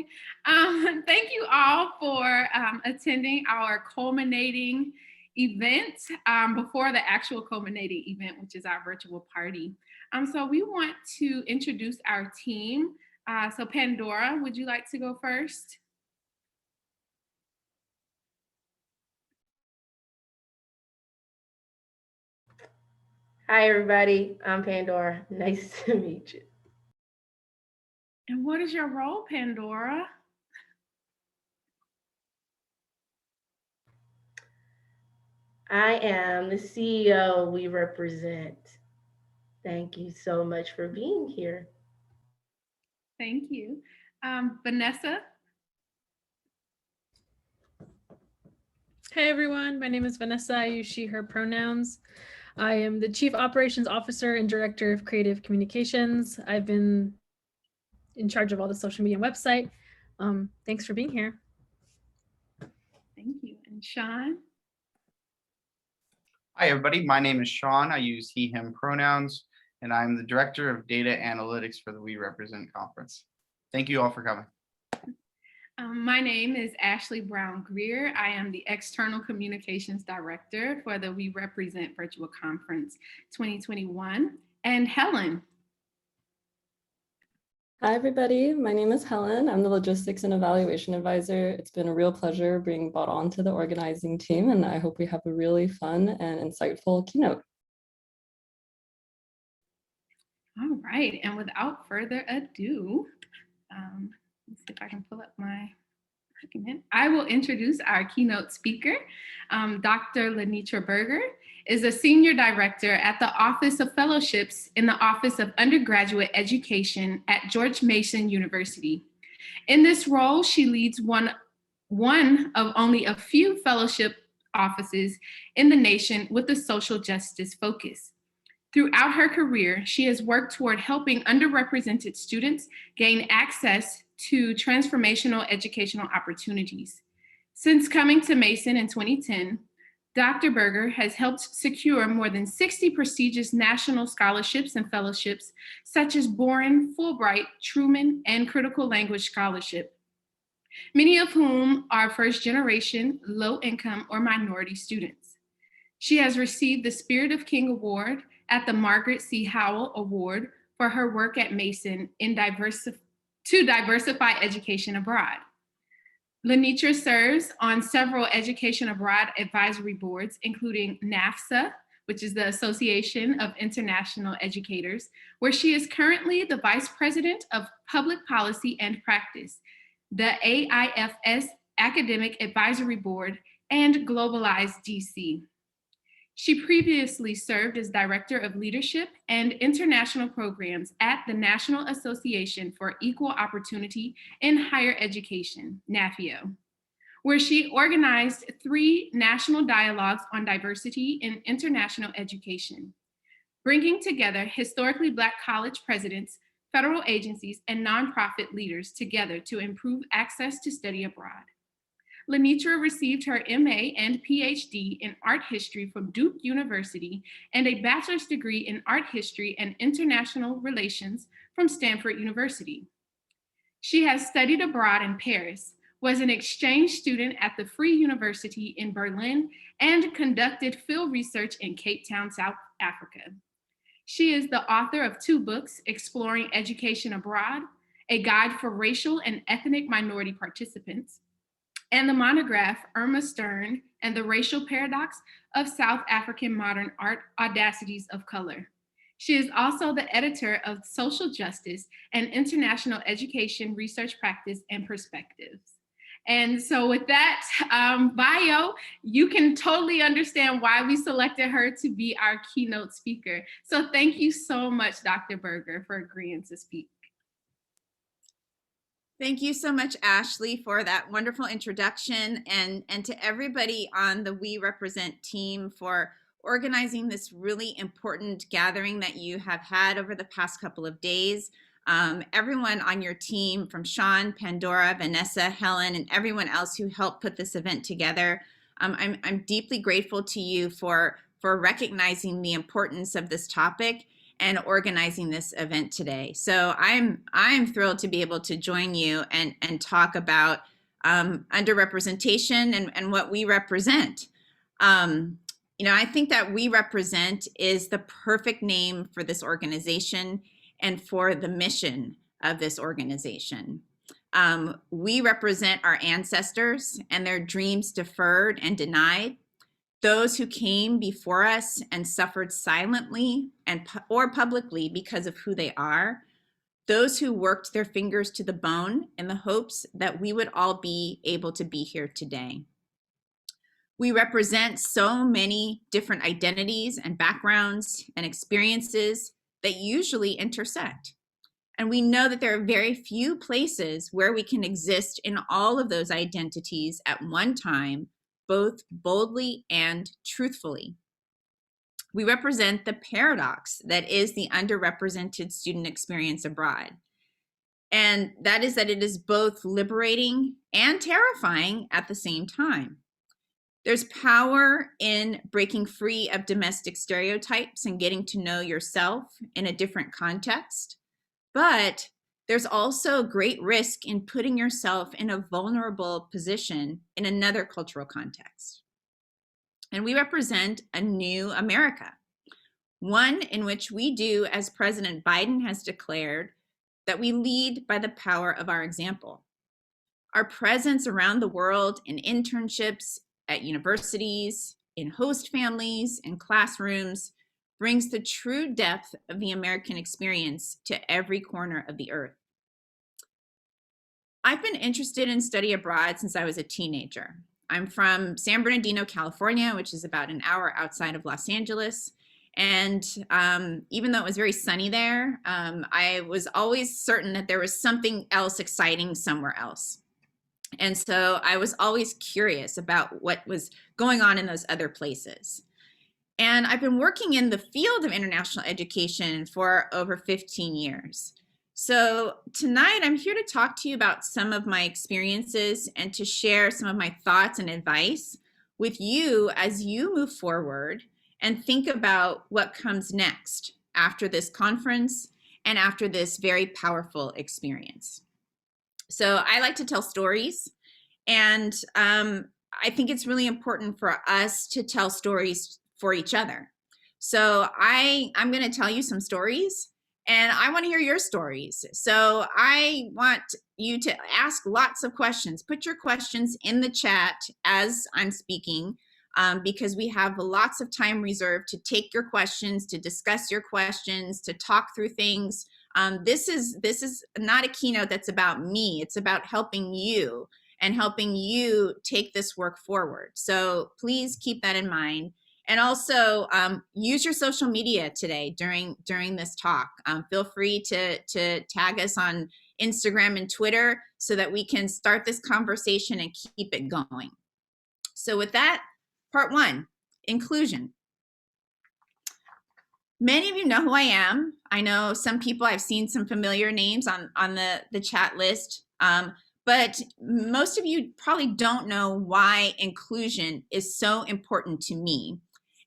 Okay. Thank you all for attending our culminating event before the actual culminating event, which is our virtual party. So we want to introduce our team. So Pandora, would you like to go first? Hi, everybody. I'm Pandora. Nice to meet you. And what is your role, Pandora? I am the CEO we represent. Thank you so much for being here. Thank you. Vanessa? Hey everyone, my name is Vanessa. I use she, her pronouns. I am the Chief Operations Officer and Director of Creative Communications. I've been in charge of all the social media and website. Thanks for being here. Thank you. And Sean? Hi everybody, my name is Sean. I use he, him pronouns, and I'm the Director of Data Analytics for the We Represent Conference. Thank you all for coming. My name is Ashley Brown Greer. I am the External Communications Director for the We Represent Virtual Conference 2021. And Helen. Hi, everybody. My name is Helen. I'm the Logistics and Evaluation Advisor. It's been a real pleasure being brought on to the organizing team, and I hope we have a really fun and insightful keynote. All right, and without further ado, let's see if I can pull up my document. I will introduce our keynote speaker. Dr. LaNitra Berger is a Senior Director at the Office of Fellowships in the Office of Undergraduate Education at George Mason University. In this role, she leads one of only a few fellowship offices in the nation with a social justice focus. Throughout her career, she has worked toward helping underrepresented students gain access to transformational educational opportunities. Since coming to Mason in 2010, Dr. Berger has helped secure more than 60 prestigious national scholarships and fellowships, such as Boren, Fulbright, Truman, and Critical Language Scholarship, many of whom are first-generation, low-income, or minority students. She has received the Spirit of King Award at the Margaret C. Howell Award for her work at Mason to diversify education abroad. LaNitra serves on several education abroad advisory boards, including NAFSA, which is the Association of International Educators, where she is currently the Vice President of Public Policy and Practice, the AIFS Academic Advisory Board, and Globalize DC. She previously served as Director of Leadership and International Programs at the National Association for Equal Opportunity in Higher Education, NAFIO, where she organized 3 national dialogues on diversity in international education, bringing together historically Black college presidents, federal agencies, and nonprofit leaders together to improve access to study abroad. LaNitra received her MA and PhD in art history from Duke University and a bachelor's degree in art history and international relations from Stanford University. She has studied abroad in Paris, was an exchange student at the Free University in Berlin, and conducted field research in Cape Town, South Africa. She is the author of 2 books, Exploring Education Abroad, A Guide for Racial and Ethnic Minority Participants, and the monograph Irma Stern and the Racial Paradox of South African Modern Art, Audacities of Color. She is also the editor of Social Justice and International Education Research Practice and Perspectives. And so with that bio, you can totally understand why we selected her to be our keynote speaker. So thank you so much, Dr. Berger, for agreeing to speak. Thank you so much, Ashley, for that wonderful introduction, and to everybody on the We Represent team for organizing this really important gathering that you have had over the past couple of days. Everyone on your team, from Sean, Pandora, Vanessa, Helen, and everyone else who helped put this event together. I'm deeply grateful to you for recognizing the importance of this topic and organizing this event today. So I'm thrilled to be able to join you and talk about underrepresentation and what we represent. I think that We Represent is the perfect name for this organization and for the mission of this organization. We represent our ancestors and their dreams deferred and denied, those who came before us and suffered silently or publicly because of who they are, those who worked their fingers to the bone in the hopes that we would all be able to be here today. We represent so many different identities and backgrounds and experiences that usually intersect. And we know that there are very few places where we can exist in all of those identities at one time, both boldly and truthfully. We represent the paradox that is the underrepresented student experience abroad. And that is that it is both liberating and terrifying at the same time. There's power in breaking free of domestic stereotypes and getting to know yourself in a different context. But there's also great risk in putting yourself in a vulnerable position in another cultural context. And we represent a new America, one in which we do, as President Biden has declared, that we lead by the power of our example. Our presence around the world in internships, at universities, in host families, in classrooms, brings the true depth of the American experience to every corner of the earth. I've been interested in study abroad since I was a teenager. I'm from San Bernardino, California, which is about an hour outside of Los Angeles. And even though it was very sunny there, I was always certain that there was something else exciting somewhere else. And so I was always curious about what was going on in those other places. And I've been working in the field of international education for over 15 years. So tonight I'm here to talk to you about some of my experiences and to share some of my thoughts and advice with you as you move forward and think about what comes next after this conference and after this very powerful experience. So I like to tell stories, and I think it's really important for us to tell stories for each other. So I'm going to tell you some stories, and I want to hear your stories. So I want you to ask lots of questions. Put your questions in the chat as I'm speaking, because we have lots of time reserved to take your questions, to discuss your questions, to talk through things. This is not a keynote that's about me. It's about helping you and helping you take this work forward. So please keep that in mind. And also use your social media today during this talk. Feel free to tag us on Instagram and Twitter so that we can start this conversation and keep it going. So with that, part one, inclusion. Many of you know who I am. I know some people, I've seen some familiar names on the chat list, but most of you probably don't know why inclusion is so important to me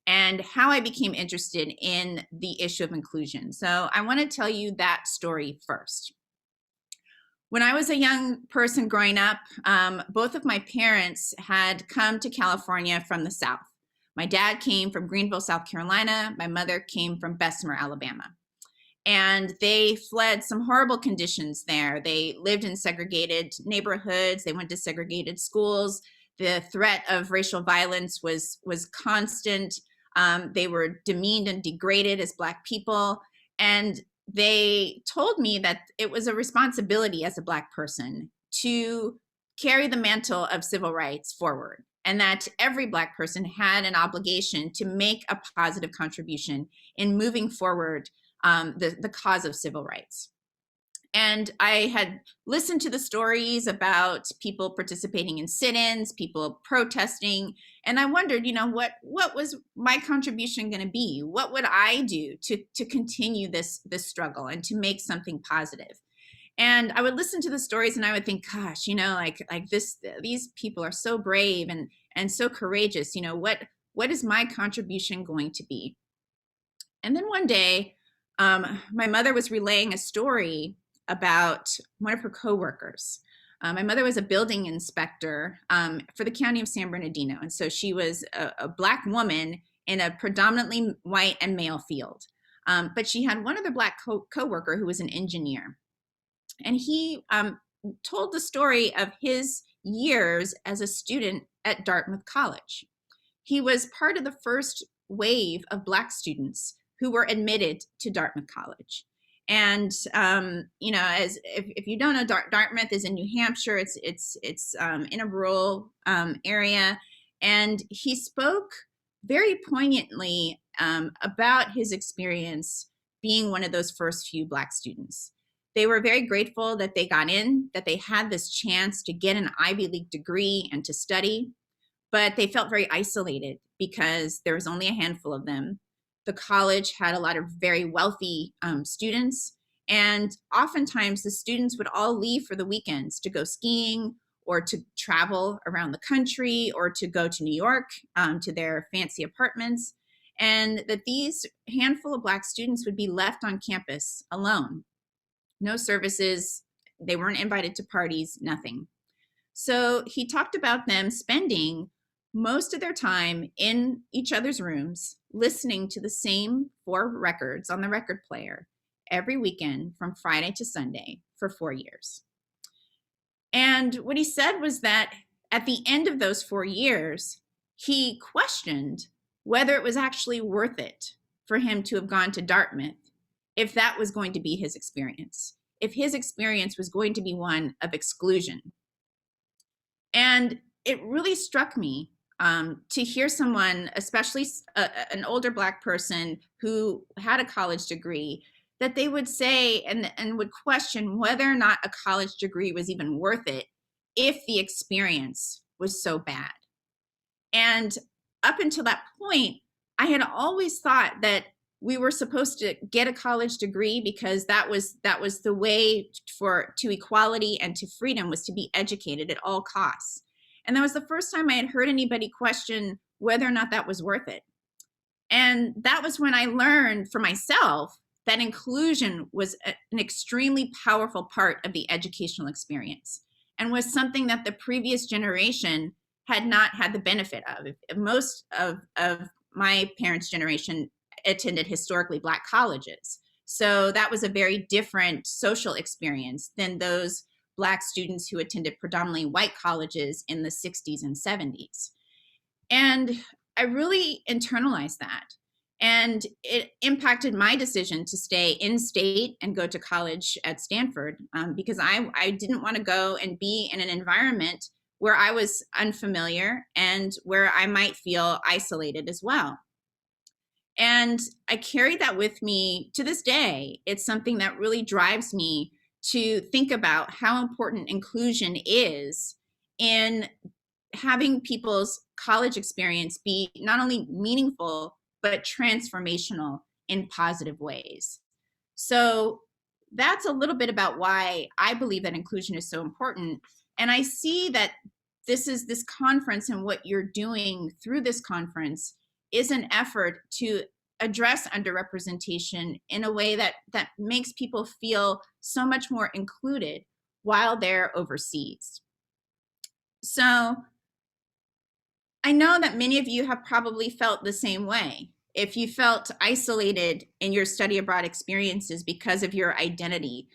and how I became interested in the issue of inclusion. So I want to tell you that story first. When I was a young person growing up, both of my parents had come to California from the South. My dad came from Greenville, South Carolina. My mother came from Bessemer, Alabama. And they fled some horrible conditions there. They lived in segregated neighborhoods. They went to segregated schools. The threat of racial violence was constant. They were demeaned and degraded as Black people. And they told me that it was a responsibility as a Black person to carry the mantle of civil rights forward, and that every Black person had an obligation to make a positive contribution in moving forward the cause of civil rights. And I had listened to the stories about people participating in sit-ins, people protesting, and I wondered, what was my contribution going to be? What would I do to continue this struggle and to make something positive? And I would listen to the stories and I would think, gosh, these people are so brave and so courageous. What is my contribution going to be? And then one day My mother was relaying a story about one of her coworkers. My mother was a building inspector for the county of San Bernardino. And so she was a Black woman in a predominantly white and male field. But she had one other Black coworker who was an engineer. And he told the story of his years as a student at Dartmouth College. He was part of the first wave of Black students who were admitted to Dartmouth College. And as if you don't know, Dartmouth is in New Hampshire. It's in a rural area, and he spoke very poignantly about his experience being one of those first few Black students. They were very grateful that they got in, that they had this chance to get an Ivy League degree and to study, but they felt very isolated because there was only a handful of them. The college had a lot of very wealthy students, and oftentimes the students would all leave for the weekends to go skiing or to travel around the country or to go to New York to their fancy apartments, and that these handful of Black students would be left on campus alone. No services, they weren't invited to parties, nothing. So he talked about them spending most of their time in each other's rooms, listening to the same 4 records on the record player every weekend from Friday to Sunday for 4 years. And what he said was that at the end of those 4 years, he questioned whether it was actually worth it for him to have gone to Dartmouth if that was going to be his experience, if his experience was going to be one of exclusion. And it really struck me to hear someone, especially an older Black person who had a college degree, that they would say and would question whether or not a college degree was even worth it if the experience was so bad. And up until that point, I had always thought that we were supposed to get a college degree because that was the way to equality and to freedom, was to be educated at all costs. And that was the first time I had heard anybody question whether or not that was worth it. And that was when I learned for myself that inclusion was an extremely powerful part of the educational experience and was something that the previous generation had not had the benefit of. Most of my parents' generation attended historically Black colleges. So that was a very different social experience than those Black students who attended predominantly white colleges in the 60s and 70s. And I really internalized that. And it impacted my decision to stay in state and go to college at Stanford because I didn't want to go and be in an environment where I was unfamiliar and where I might feel isolated as well. And I carry that with me to this day. It's something that really drives me to think about how important inclusion is in having people's college experience be not only meaningful, but transformational in positive ways. So that's a little bit about why I believe that inclusion is so important. And I see that this conference and what you're doing through this conference is an effort to address underrepresentation in a way that makes people feel so much more included while they're overseas. So I know that many of you have probably felt the same way. If you felt isolated in your study abroad experiences because of your identity,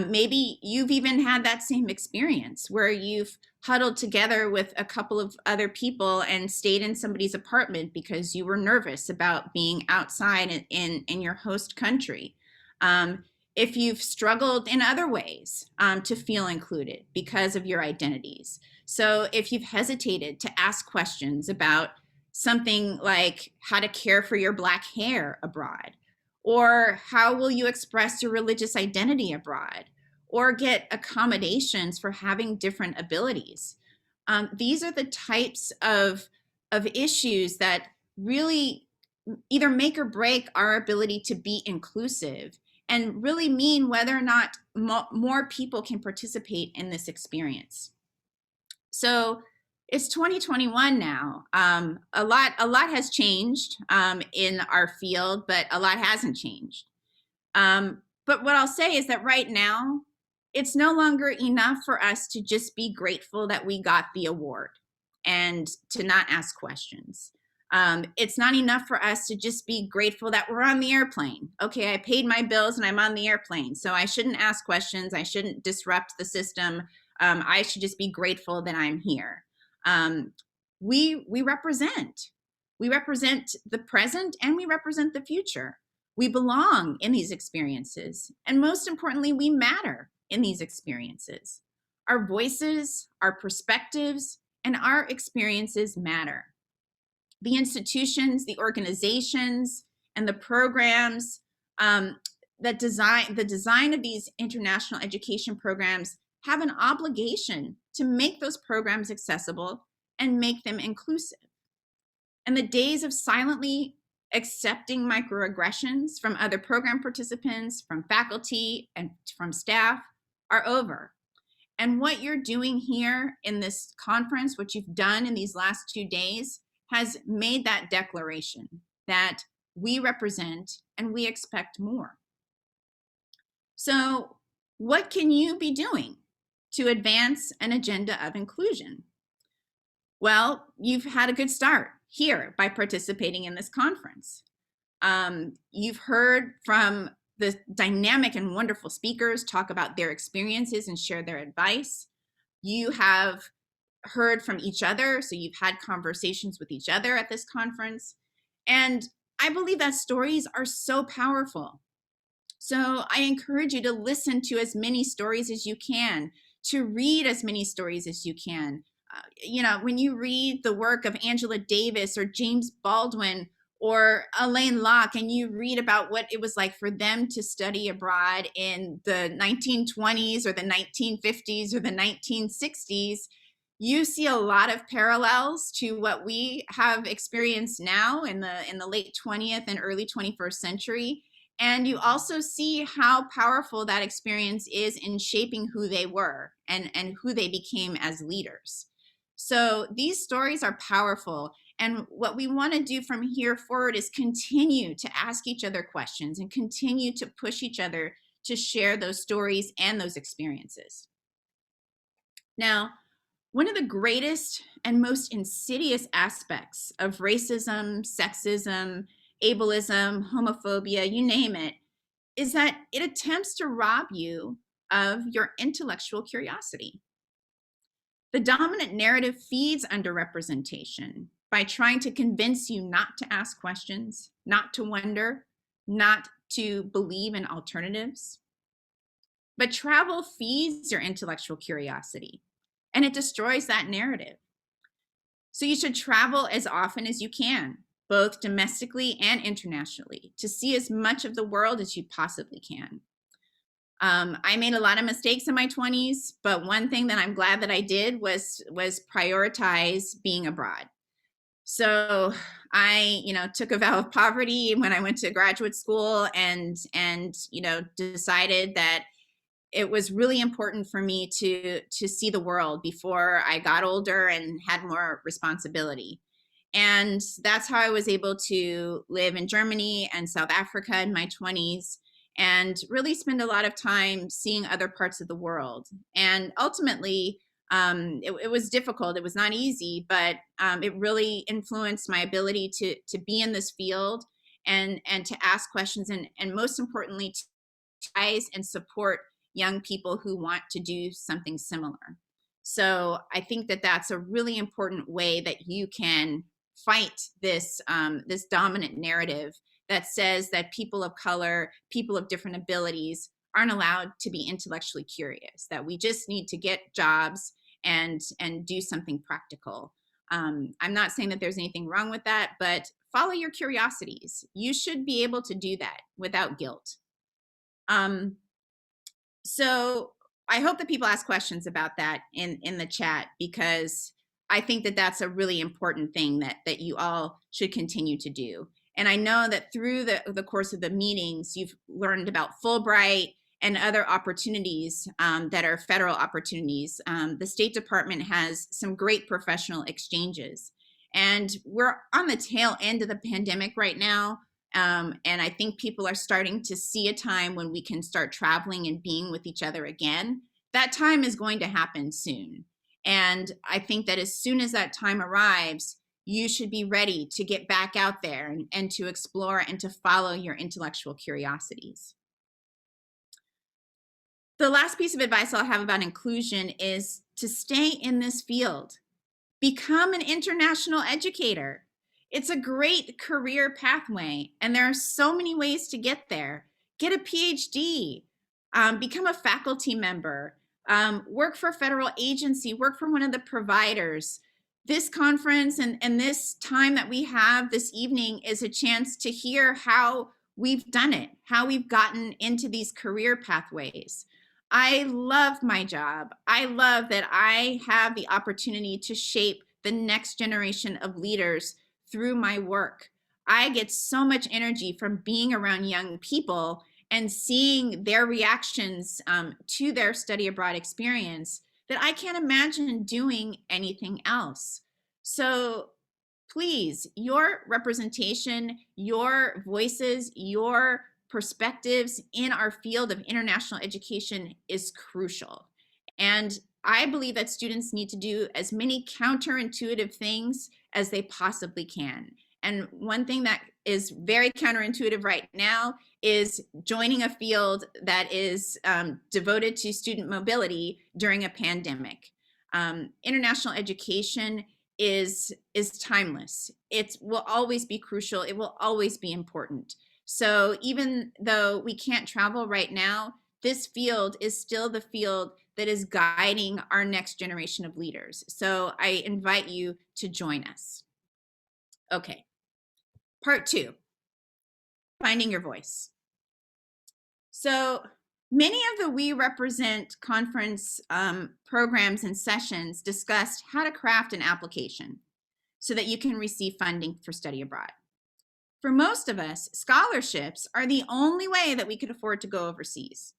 maybe you've even had that same experience where you've huddled together with a couple of other people and stayed in somebody's apartment because you were nervous about being outside in your host country. If you've struggled in other ways to feel included because of your identities. So if you've hesitated to ask questions about something like how to care for your Black hair abroad, or how will you express your religious identity abroad, or get accommodations for having different abilities. These are the types of issues that really either make or break our ability to be inclusive and really mean whether or not more people can participate in this experience. So it's 2021 now. A lot has changed in our field, but a lot hasn't changed. But what I'll say is that right now, it's no longer enough for us to just be grateful that we got the award and to not ask questions. It's not enough for us to just be grateful that we're on the airplane. Okay, I paid my bills and I'm on the airplane, so I shouldn't ask questions. I shouldn't disrupt the system. I should just be grateful that I'm here. We represent. We represent the present and we represent the future. We belong in these experiences. And most importantly, we matter in these experiences. Our voices, our perspectives, and our experiences matter. The institutions, the organizations, and the programs the design of these international education programs have an obligation to make those programs accessible and make them inclusive. And the days of silently accepting microaggressions from other program participants, from faculty, and from staff are over. And what you're doing here in this conference, what you've done in these last 2 days, has made that declaration that we represent and we expect more. So what can you be doing to advance an agenda of inclusion? Well, you've had a good start here by participating in this conference. You've heard from the dynamic and wonderful speakers talk about their experiences and share their advice. You have heard from each other, so you've had conversations with each other at this conference. And I believe that stories are so powerful. So I encourage you to listen to as many stories as you can, to read as many stories as you can. When you read the work of Angela Davis or James Baldwin or Elaine Locke, and you read about what it was like for them to study abroad in the 1920s or the 1950s or the 1960s, you see a lot of parallels to what we have experienced now in the late 20th and early 21st century. And you also see how powerful that experience is in shaping who they were and who they became as leaders. So these stories are powerful. And what we want to do from here forward is continue to ask each other questions and continue to push each other to share those stories and those experiences. Now, one of the greatest and most insidious aspects of racism, sexism, ableism, homophobia, you name it, is that it attempts to rob you of your intellectual curiosity. The dominant narrative feeds underrepresentation by trying to convince you not to ask questions, not to wonder, not to believe in alternatives. But travel feeds your intellectual curiosity, and it destroys that narrative. So you should travel as often as you can, both domestically and internationally, to see as much of the world as you possibly can. I made a lot of mistakes in my 20s, but one thing that I'm glad that I did was prioritize being abroad. So I, took a vow of poverty when I went to graduate school and decided that it was really important for me to see the world before I got older and had more responsibility. And that's how I was able to live in Germany and South Africa in my 20s and really spend a lot of time seeing other parts of the world. And ultimately, it was difficult. It was not easy, but it really influenced my ability to be in this field and to ask questions and most importantly, to advise and support young people who want to do something similar. So I think that that's a really important way that you can fight this this dominant narrative that says that people of color, people of different abilities aren't allowed to be intellectually curious, that we just need to get jobs and do something practical. I'm not saying that there's anything wrong with that, but follow your curiosities. You should be able to do that without guilt. So I hope that people ask questions about that in the chat, because I think that that's a really important thing that you all should continue to do. And I know that through the course of the meetings, you've learned about Fulbright and other opportunities that are federal opportunities. The State Department has some great professional exchanges. And we're on the tail end of the pandemic right now. And I think people are starting to see a time when we can start traveling and being with each other again. That time is going to happen soon. And I think that as soon as that time arrives, you should be ready to get back out there and to explore and to follow your intellectual curiosities. The last piece of advice I'll have about inclusion is to stay in this field. Become an international educator. It's a great career pathway, and there are so many ways to get there. Get a PhD, become a faculty member, work for a federal agency, work for one of the providers. This conference and this time that we have this evening is a chance to hear how we've done it, how we've gotten into these career pathways. I love my job. I love that I have the opportunity to shape the next generation of leaders through my work. I get so much energy from being around young people and seeing their reactions to their study abroad experience that I can't imagine doing anything else. So please, your representation, your voices, your perspectives in our field of international education is crucial. And I believe that students need to do as many counterintuitive things as they possibly can. And one thing that is very counterintuitive right now is joining a field that is devoted to student mobility during a pandemic. International education is timeless. It will always be crucial. It will always be important. So even though we can't travel right now, this field is still the field that is guiding our next generation of leaders. So I invite you to join us. Okay, part 2, finding your voice. So many of the We Represent conference programs and sessions discussed how to craft an application so that you can receive funding for study abroad. For most of us, scholarships are the only way that we could afford to go overseas.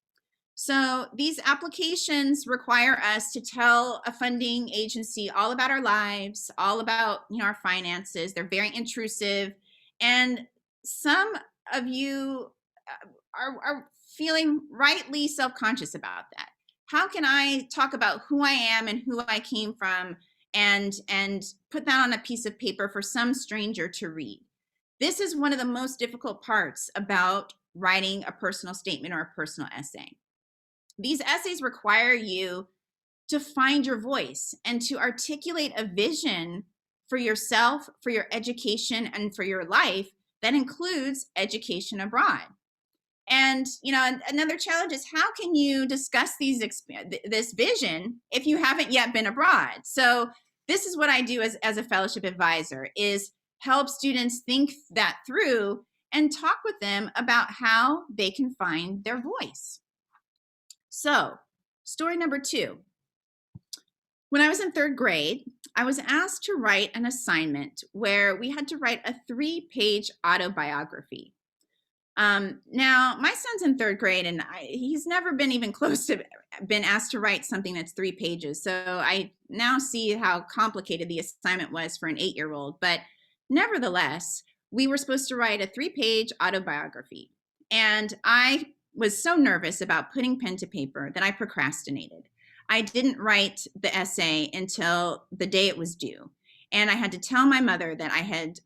So these applications require us to tell a funding agency all about our lives, all about our finances. They're very intrusive. And some of you are feeling rightly self-conscious about that. How can I talk about who I am and who I came from and put that on a piece of paper for some stranger to read? This is one of the most difficult parts about writing a personal statement or a personal essay. These essays require you to find your voice and to articulate a vision for yourself, for your education, and for your life that includes education abroad. And another challenge is, how can you discuss this vision if you haven't yet been abroad? So this is what I do as a fellowship advisor, is help students think that through and talk with them about how they can find their voice. So, story number 2. When I was in 3rd grade, I was asked to write an assignment where we had to write a 3-page autobiography. Now, my son's in 3rd grade, and he's never been even close to been asked to write something that's 3 pages. So I now see how complicated the assignment was for an 8-year-old. But nevertheless, we were supposed to write a 3-page autobiography. And I was so nervous about putting pen to paper that I procrastinated. I didn't write the essay until the day it was due. And I had to tell my mother that I had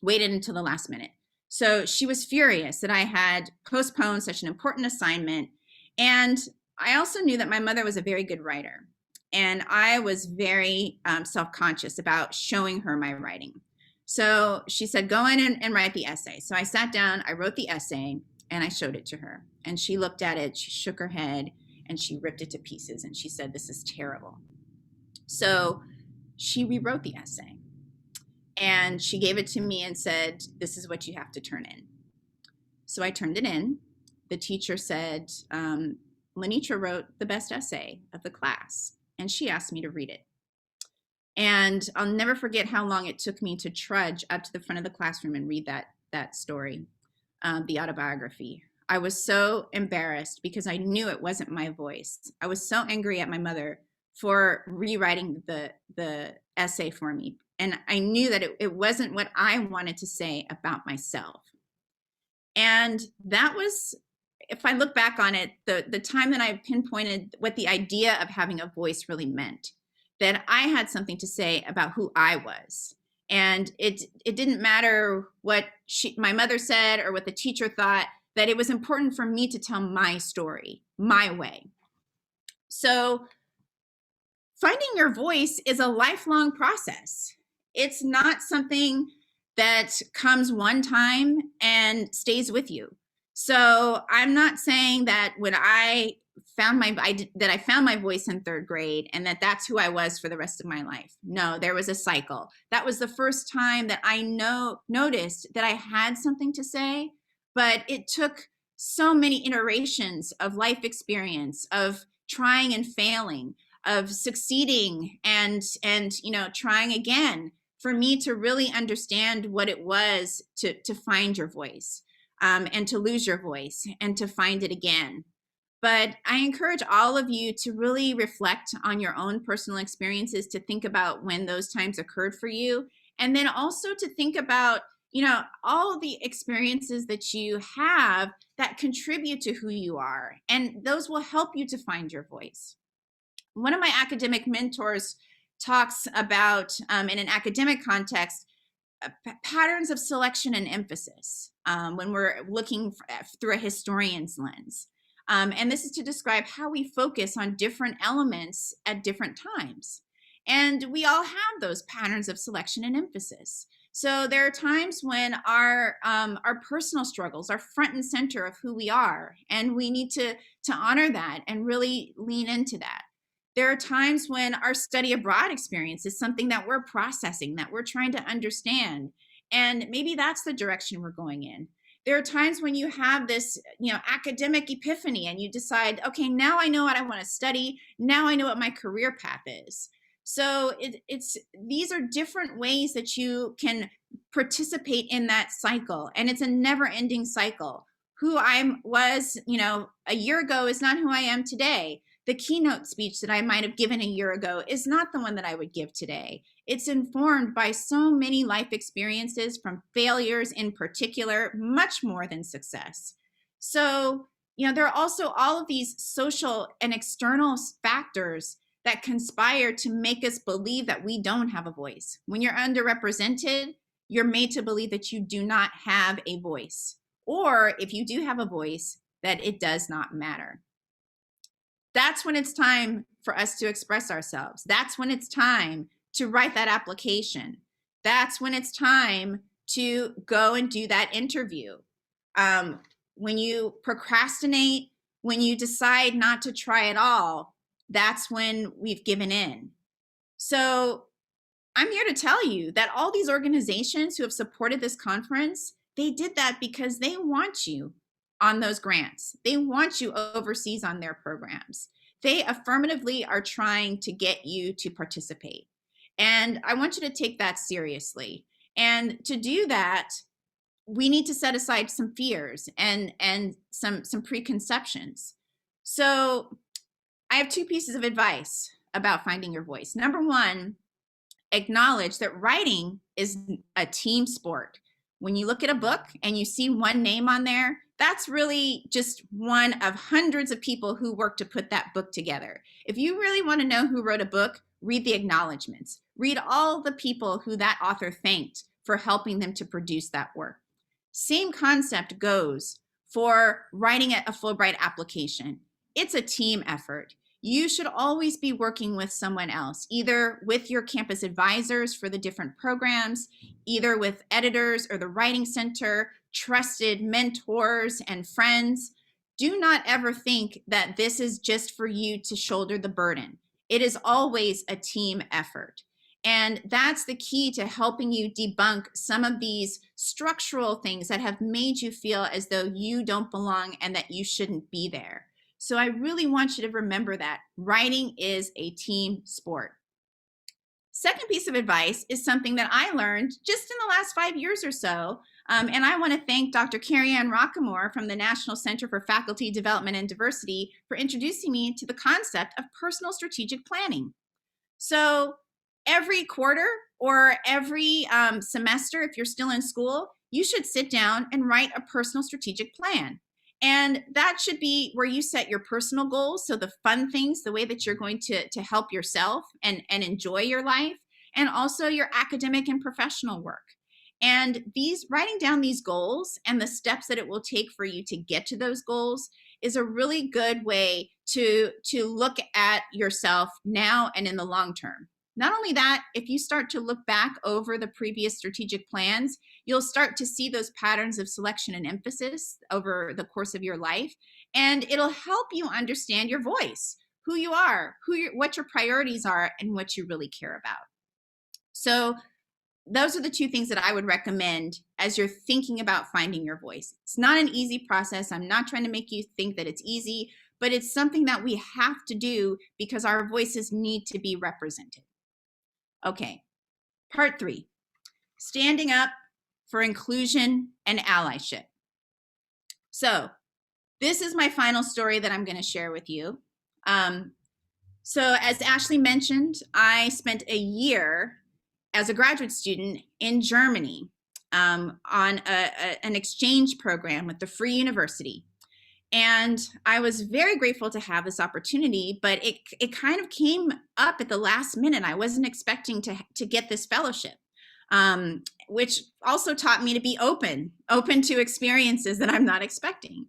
waited until the last minute. So she was furious that I had postponed such an important assignment. And I also knew that my mother was a very good writer. And I was very self-conscious about showing her my writing. So she said, go in and write the essay. So I sat down, I wrote the essay, and I showed it to her. And she looked at it, she shook her head, and she ripped it to pieces. And she said, this is terrible. So she rewrote the essay. And she gave it to me and said, this is what you have to turn in. So I turned it in. The teacher said, LaNitra wrote the best essay of the class. And she asked me to read it. And I'll never forget how long it took me to trudge up to the front of the classroom and read that story, the autobiography. I was so embarrassed because I knew it wasn't my voice. I was so angry at my mother for rewriting the essay for me. And I knew that it wasn't what I wanted to say about myself. And that was, if I look back on it, the time that I pinpointed what the idea of having a voice really meant, that I had something to say about who I was. And it didn't matter what my mother said or what the teacher thought, that it was important for me to tell my story, my way. So finding your voice is a lifelong process. It's not something that comes one time and stays with you. So I'm not saying that when I found my voice in third grade and that's who I was for the rest of my life. No, there was a cycle. That was the first time that I noticed that I had something to say, but it took so many iterations of life experience, of trying and failing, of succeeding and trying again, for me to really understand what it was to find your voice, and to lose your voice and to find it again. But I encourage all of you to really reflect on your own personal experiences, to think about when those times occurred for you, and then also to think about all the experiences that you have that contribute to who you are, and those will help you to find your voice. One of my academic mentors talks about, in an academic context, patterns of selection and emphasis, when we're looking through a historian's lens. And this is to describe how we focus on different elements at different times. And we all have those patterns of selection and emphasis. So there are times when our personal struggles are front and center of who we are, and we need to honor that and really lean into that. There are times when our study abroad experience is something that we're processing, that we're trying to understand, and maybe that's the direction we're going in. There are times when you have this, academic epiphany, and you decide, okay, now I know what I want to study. Now I know what my career path is. So these are different ways that you can participate in that cycle, and it's a never-ending cycle. Who I was, a year ago is not who I am today. The keynote speech that I might have given a year ago is not the one that I would give today. It's informed by so many life experiences, from failures in particular, much more than success. So, there are also all of these social and external factors that conspire to make us believe that we don't have a voice. When you're underrepresented, you're made to believe that you do not have a voice. Or if you do have a voice, that it does not matter. That's when it's time for us to express ourselves. That's when it's time to write that application. That's when it's time to go and do that interview. When you procrastinate, when you decide not to try at all, that's when we've given in. So I'm here to tell you that all these organizations who have supported this conference, they did that because they want you on those grants. They want you overseas on their programs. They affirmatively are trying to get you to participate. And I want you to take that seriously. And to do that, we need to set aside some fears and some preconceptions. So I have two pieces of advice about finding your voice. Number one, acknowledge that writing is a team sport. When you look at a book and you see one name on there, that's really just one of hundreds of people who work to put that book together. If you really want to know who wrote a book, read the acknowledgments. Read all the people who that author thanked for helping them to produce that work. Same concept goes for writing a Fulbright application. It's a team effort. You should always be working with someone else, either with your campus advisors for the different programs, either with editors or the writing center, trusted mentors and friends. Do not ever think that this is just for you to shoulder the burden. It is always a team effort. And that's the key to helping you debunk some of these structural things that have made you feel as though you don't belong and that you shouldn't be there. So I really want you to remember that writing is a team sport. Second piece of advice is something that I learned just in the last 5 years or so. And I want to thank Dr. Carrie Ann Rockamore from the National Center for Faculty Development and Diversity for introducing me to the concept of personal strategic planning. So every quarter or every semester, if you're still in school, you should sit down and write a personal strategic plan. And that should be where you set your personal goals. So the fun things, the way that you're going to help yourself and enjoy your life, and also your academic and professional work. And writing down these goals and the steps that it will take for you to get to those goals is a really good way to look at yourself now and in the long term. Not only that, if you start to look back over the previous strategic plans, you'll start to see those patterns of selection and emphasis over the course of your life, and it'll help you understand your voice, who you are, what your priorities are, and what you really care about. So those are the two things that I would recommend as you're thinking about finding your voice. It's not an easy process. I'm not trying to make you think that it's easy, but it's something that we have to do because our voices need to be represented. Okay, part 3, standing up for inclusion and allyship. So this is my final story that I'm going to share with you. So as Ashley mentioned, I spent a year as a graduate student in Germany on an exchange program with the Free University. And I was very grateful to have this opportunity, but it kind of came up at the last minute. I wasn't expecting to get this fellowship, which also taught me to be open to experiences that I'm not expecting.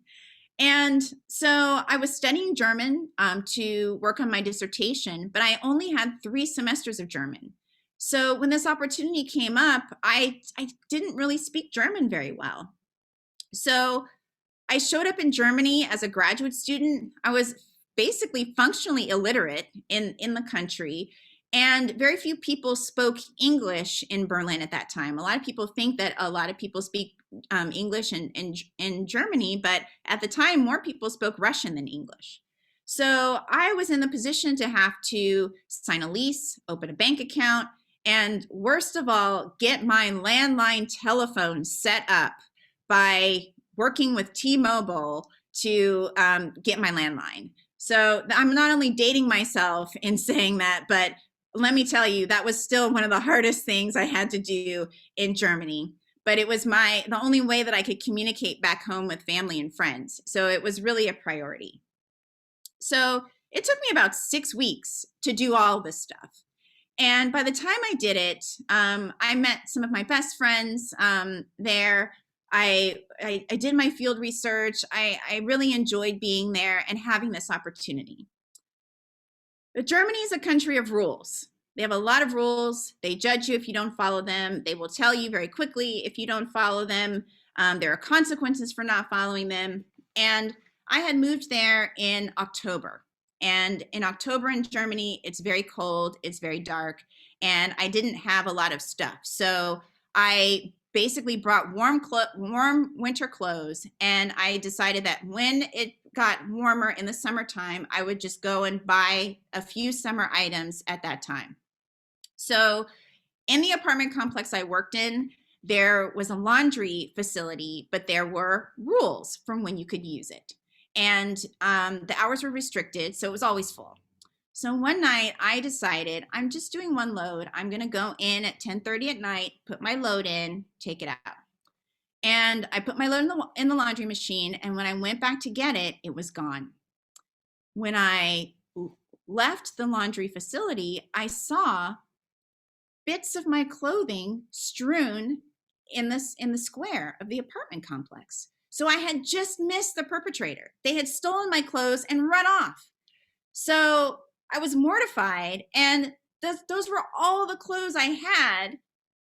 And so I was studying German to work on my dissertation, but I only had 3 semesters of German. So when this opportunity came up, I didn't really speak German very well. So I showed up in Germany as a graduate student. I was basically functionally illiterate in the country, and very few people spoke English in Berlin at that time. A lot of people think that a lot of people speak English in Germany, but at the time, more people spoke Russian than English. So I was in the position to have to sign a lease, open a bank account, and worst of all, get my landline telephone set up by working with T-Mobile to get my landline. So I'm not only dating myself in saying that, but let me tell you, that was still one of the hardest things I had to do in Germany. But it was the only way that I could communicate back home with family and friends. So it was really a priority. So it took me about 6 weeks to do all this stuff. And by the time I did it, I met some of my best friends there. I did my field research. I really enjoyed being there and having this opportunity. But Germany is a country of rules. They have a lot of rules. They judge you if you don't follow them. They will tell you very quickly if you don't follow them. There are consequences for not following them. And I had moved there in October. And in October in Germany, it's very cold, it's very dark, and I didn't have a lot of stuff. So I basically brought warm winter clothes, and I decided that when it got warmer in the summertime, I would just go and buy a few summer items at that time. So in the apartment complex I worked in, there was a laundry facility, but there were rules from when you could use it. And the hours were restricted, so it was always full. So one night I decided I'm just doing one load. I'm going to go in at 10:30 at night, put my load in, take it out. And I put my load in the laundry machine, and when I went back to get it, it was gone. When I left the laundry facility, I saw bits of my clothing strewn in the square of the apartment complex. So I had just missed the perpetrator. They had stolen my clothes and run off. So I was mortified, and those were all the clothes I had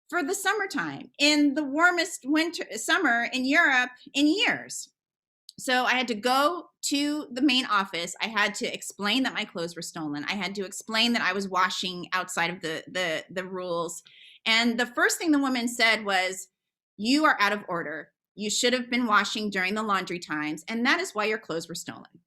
for the summertime, in the warmest summer in Europe in years. So I had to go to the main office. I had to explain that my clothes were stolen. I had to explain that I was washing outside of the rules. And the first thing the woman said was, "You are out of order. You should have been washing during the laundry times, and that is why your clothes were stolen."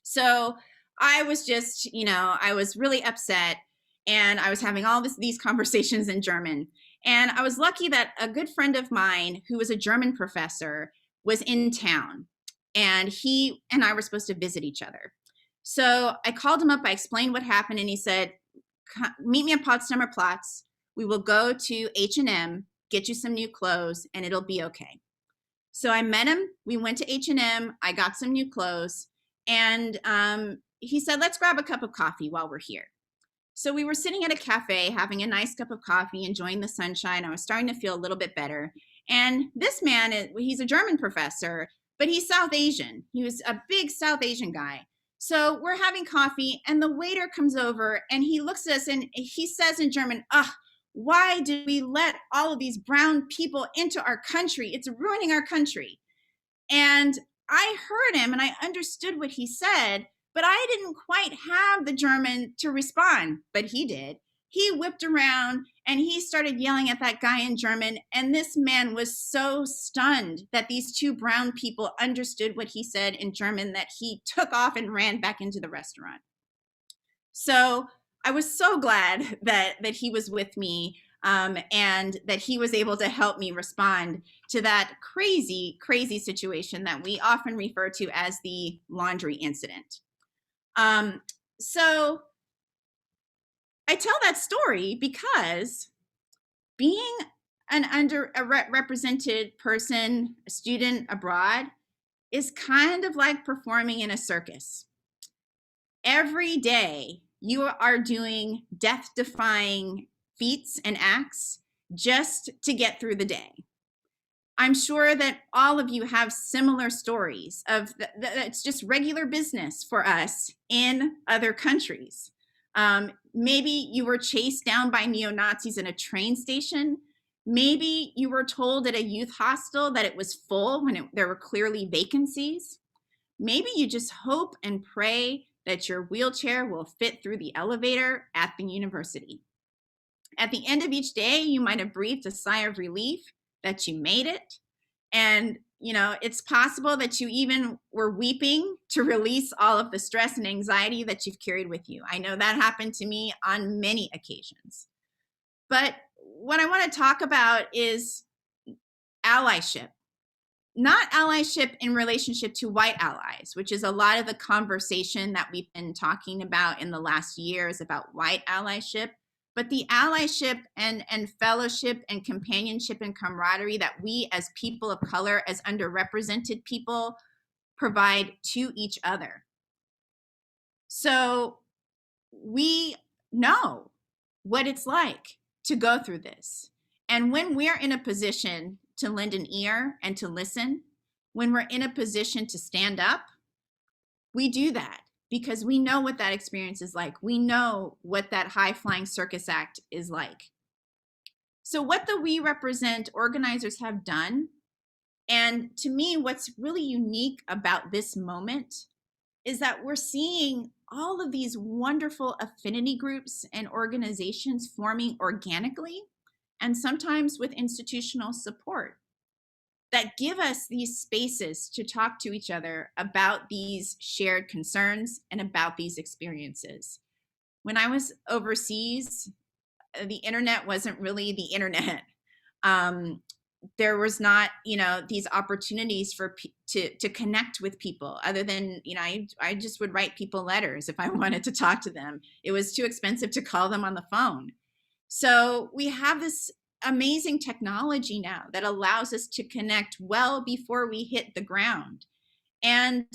So I was just, I was really upset, and I was having all these conversations in German. And I was lucky that a good friend of mine, who was a German professor, was in town, and he and I were supposed to visit each other. So I called him up, I explained what happened, and he said, "Meet me at Potsdamer Platz. We will go to H&M, get you some new clothes, and it'll be okay. So I met him. We went to H&M. I got some new clothes. And he said, let's grab a cup of coffee while we're here. So we were sitting at a cafe having a nice cup of coffee, enjoying the sunshine. I was starting to feel a little bit better. And this man, he's a German professor, but he's South Asian. He was a big South Asian guy. So we're having coffee, and the waiter comes over, and he looks at us, and he says in German, why did we let all of these brown people into our country? It's ruining our country. And I heard him, and I understood what he said, but I didn't quite have the German to respond, but he did. He whipped around and he started yelling at that guy in German. And this man was so stunned that these two brown people understood what he said in German that he took off and ran back into the restaurant. So I was so glad that he was with me and that he was able to help me respond to that crazy, crazy situation that we often refer to as the laundry incident. So I tell that story because being an underrepresented person, a student abroad, is kind of like performing in a circus. Every day you are doing death-defying feats and acts just to get through the day. I'm sure that all of you have similar stories of it's just regular business for us in other countries. Maybe you were chased down by neo-Nazis in a train station. Maybe you were told at a youth hostel that it was full when there were clearly vacancies. Maybe you just hope and pray that your wheelchair will fit through the elevator at the university. At the end of each day, you might have breathed a sigh of relief that you made it. And, you know, it's possible that you even were weeping to release all of the stress and anxiety that you've carried with you. I know that happened to me on many occasions. But what I want to talk about is allyship. Not allyship in relationship to white allies, which is a lot of the conversation that we've been talking about in the last years about white allyship, but the allyship and fellowship and companionship and camaraderie that we as people of color, as underrepresented people, provide to each other. So we know what it's like to go through this. And when we're in a position to lend an ear and to listen, when we're in a position to stand up, we do that because we know what that experience is like. We know what that high-flying circus act is like. So what the We Represent organizers have done, and to me, what's really unique about this moment is that we're seeing all of these wonderful affinity groups and organizations forming organically, and sometimes with institutional support, that give us these spaces to talk to each other about these shared concerns and about these experiences. When I was overseas, the internet wasn't really the internet. There was not, you know, these opportunities for to connect with people other than, you know, I just would write people letters if I wanted to talk to them. It was too expensive to call them on the phone. So we have this amazing technology now that allows us to connect well before we hit the ground. And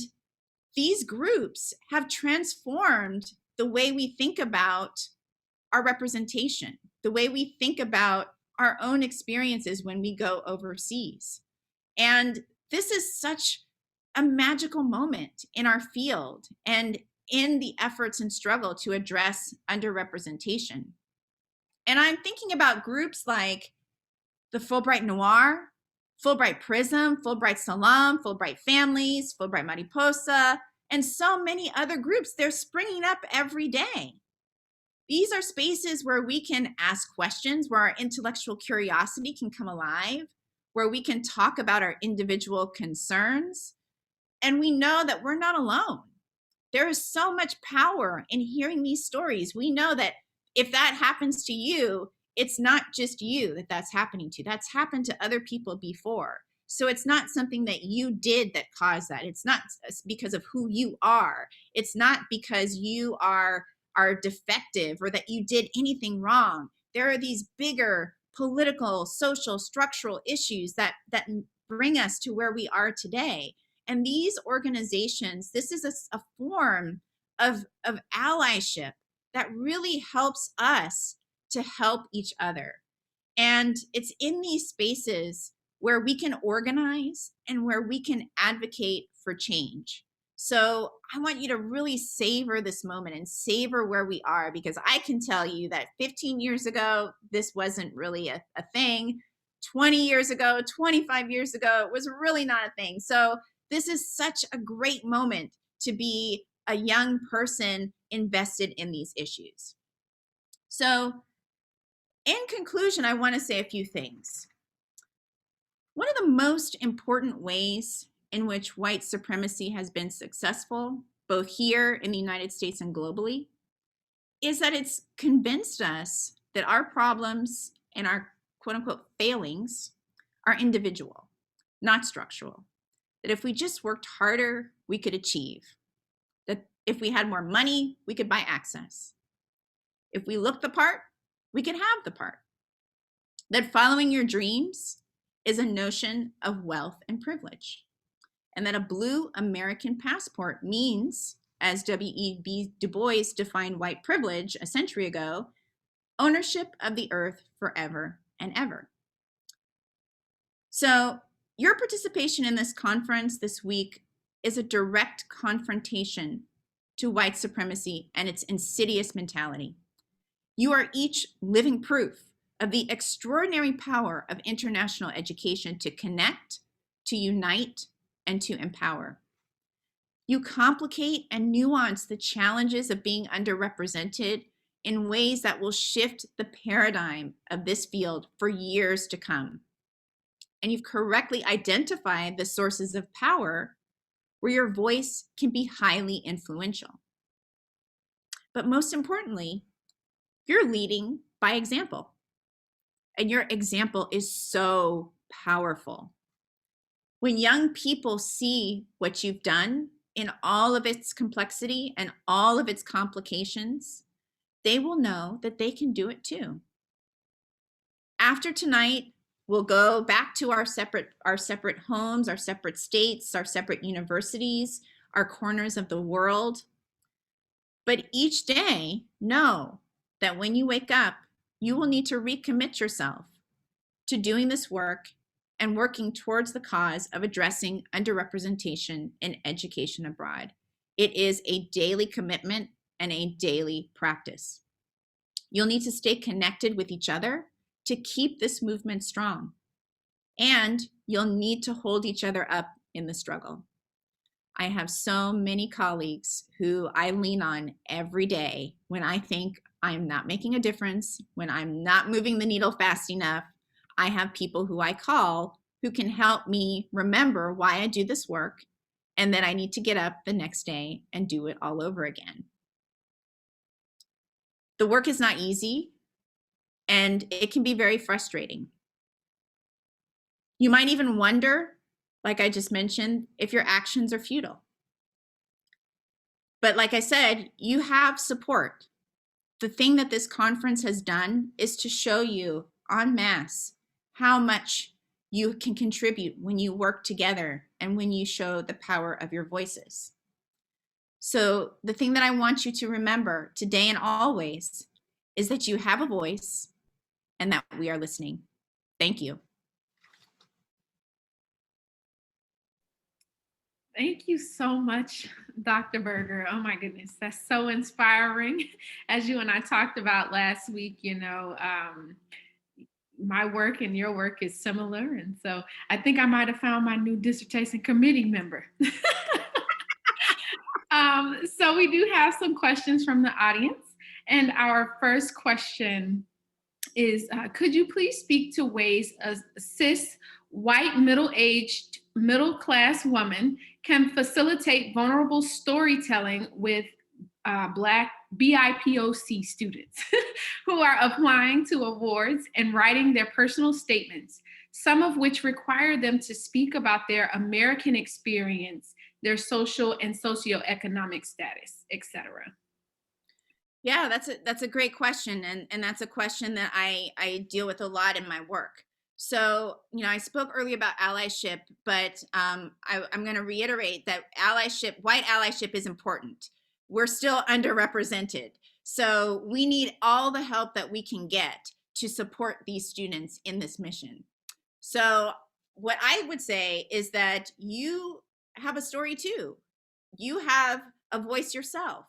these groups have transformed the way we think about our representation, the way we think about our own experiences when we go overseas. And this is such a magical moment in our field and in the efforts and struggle to address underrepresentation. And I'm thinking about groups like the Fulbright Noir, Fulbright Prism, Fulbright Salam, Fulbright Families, Fulbright Mariposa, and so many other groups. They're springing up every day. These are spaces where we can ask questions, where our intellectual curiosity can come alive, where we can talk about our individual concerns. And we know that we're not alone. There is so much power in hearing these stories. We know that if that happens to you, it's not just you that that's happening to. That's happened to other people before. So it's not something that you did that caused that. It's not because of who you are. It's not because you are defective or that you did anything wrong. There are these bigger political, social, structural issues that bring us to where we are today. And these organizations, this is a form of allyship that really helps us to help each other. And it's in these spaces where we can organize and where we can advocate for change. So I want you to really savor this moment and savor where we are, because I can tell you that 15 years ago, this wasn't really a thing. 20 years ago, 25 years ago, it was really not a thing. So this is such a great moment to be a young person invested in these issues. So in conclusion, I want to say a few things. One of the most important ways in which white supremacy has been successful, both here in the United States and globally, is that it's convinced us that our problems and our quote unquote failings are individual, not structural. That if we just worked harder, we could achieve. That if we had more money, we could buy access. If we looked the part, we could have the part. That following your dreams is a notion of wealth and privilege. And that a blue American passport means, as W.E.B. Du Bois defined white privilege a century ago, ownership of the earth forever and ever. So your participation in this conference this week is a direct confrontation to white supremacy and its insidious mentality. You are each living proof of the extraordinary power of international education to connect, to unite, and to empower. You complicate and nuance the challenges of being underrepresented in ways that will shift the paradigm of this field for years to come. And you've correctly identified the sources of power where your voice can be highly influential. But most importantly, you're leading by example. And your example is so powerful. When young people see what you've done in all of its complexity and all of its complications, they will know that they can do it too. After tonight, we'll go back to our separate homes, our separate states, our separate universities, our corners of the world. But each day, know that when you wake up, you will need to recommit yourself to doing this work and working towards the cause of addressing underrepresentation in education abroad. It is a daily commitment and a daily practice. You'll need to stay connected with each other to keep this movement strong. And you'll need to hold each other up in the struggle. I have so many colleagues who I lean on every day when I think I'm not making a difference, when I'm not moving the needle fast enough. I have people who I call who can help me remember why I do this work and that I need to get up the next day and do it all over again. The work is not easy and it can be very frustrating. You might even wonder, like I just mentioned, if your actions are futile. But like I said, you have support. The thing that this conference has done is to show you en masse how much you can contribute when you work together and when you show the power of your voices. So the thing that I want you to remember today and always is that you have a voice and that we are listening. Thank you. Thank you so much, Dr. Berger. Oh my goodness, that's so inspiring. As you and I talked about last week, my work and your work is similar. And so I think I might have found my new dissertation committee member. So we do have some questions from the audience. And our first question is, could you please speak to ways a cis, white, middle-aged, middle-class woman can facilitate vulnerable storytelling with Black BIPOC students who are applying to awards and writing their personal statements, some of which require them to speak about their American experience, their social and socioeconomic status, etc.? Yeah, that's a great question, and that's a question that I deal with a lot in my work. So, I spoke earlier about allyship, but I'm going to reiterate that white allyship is important. We're still underrepresented, so we need all the help that we can get to support these students in this mission. So, what I would say is that you have a story too. You have a voice yourself,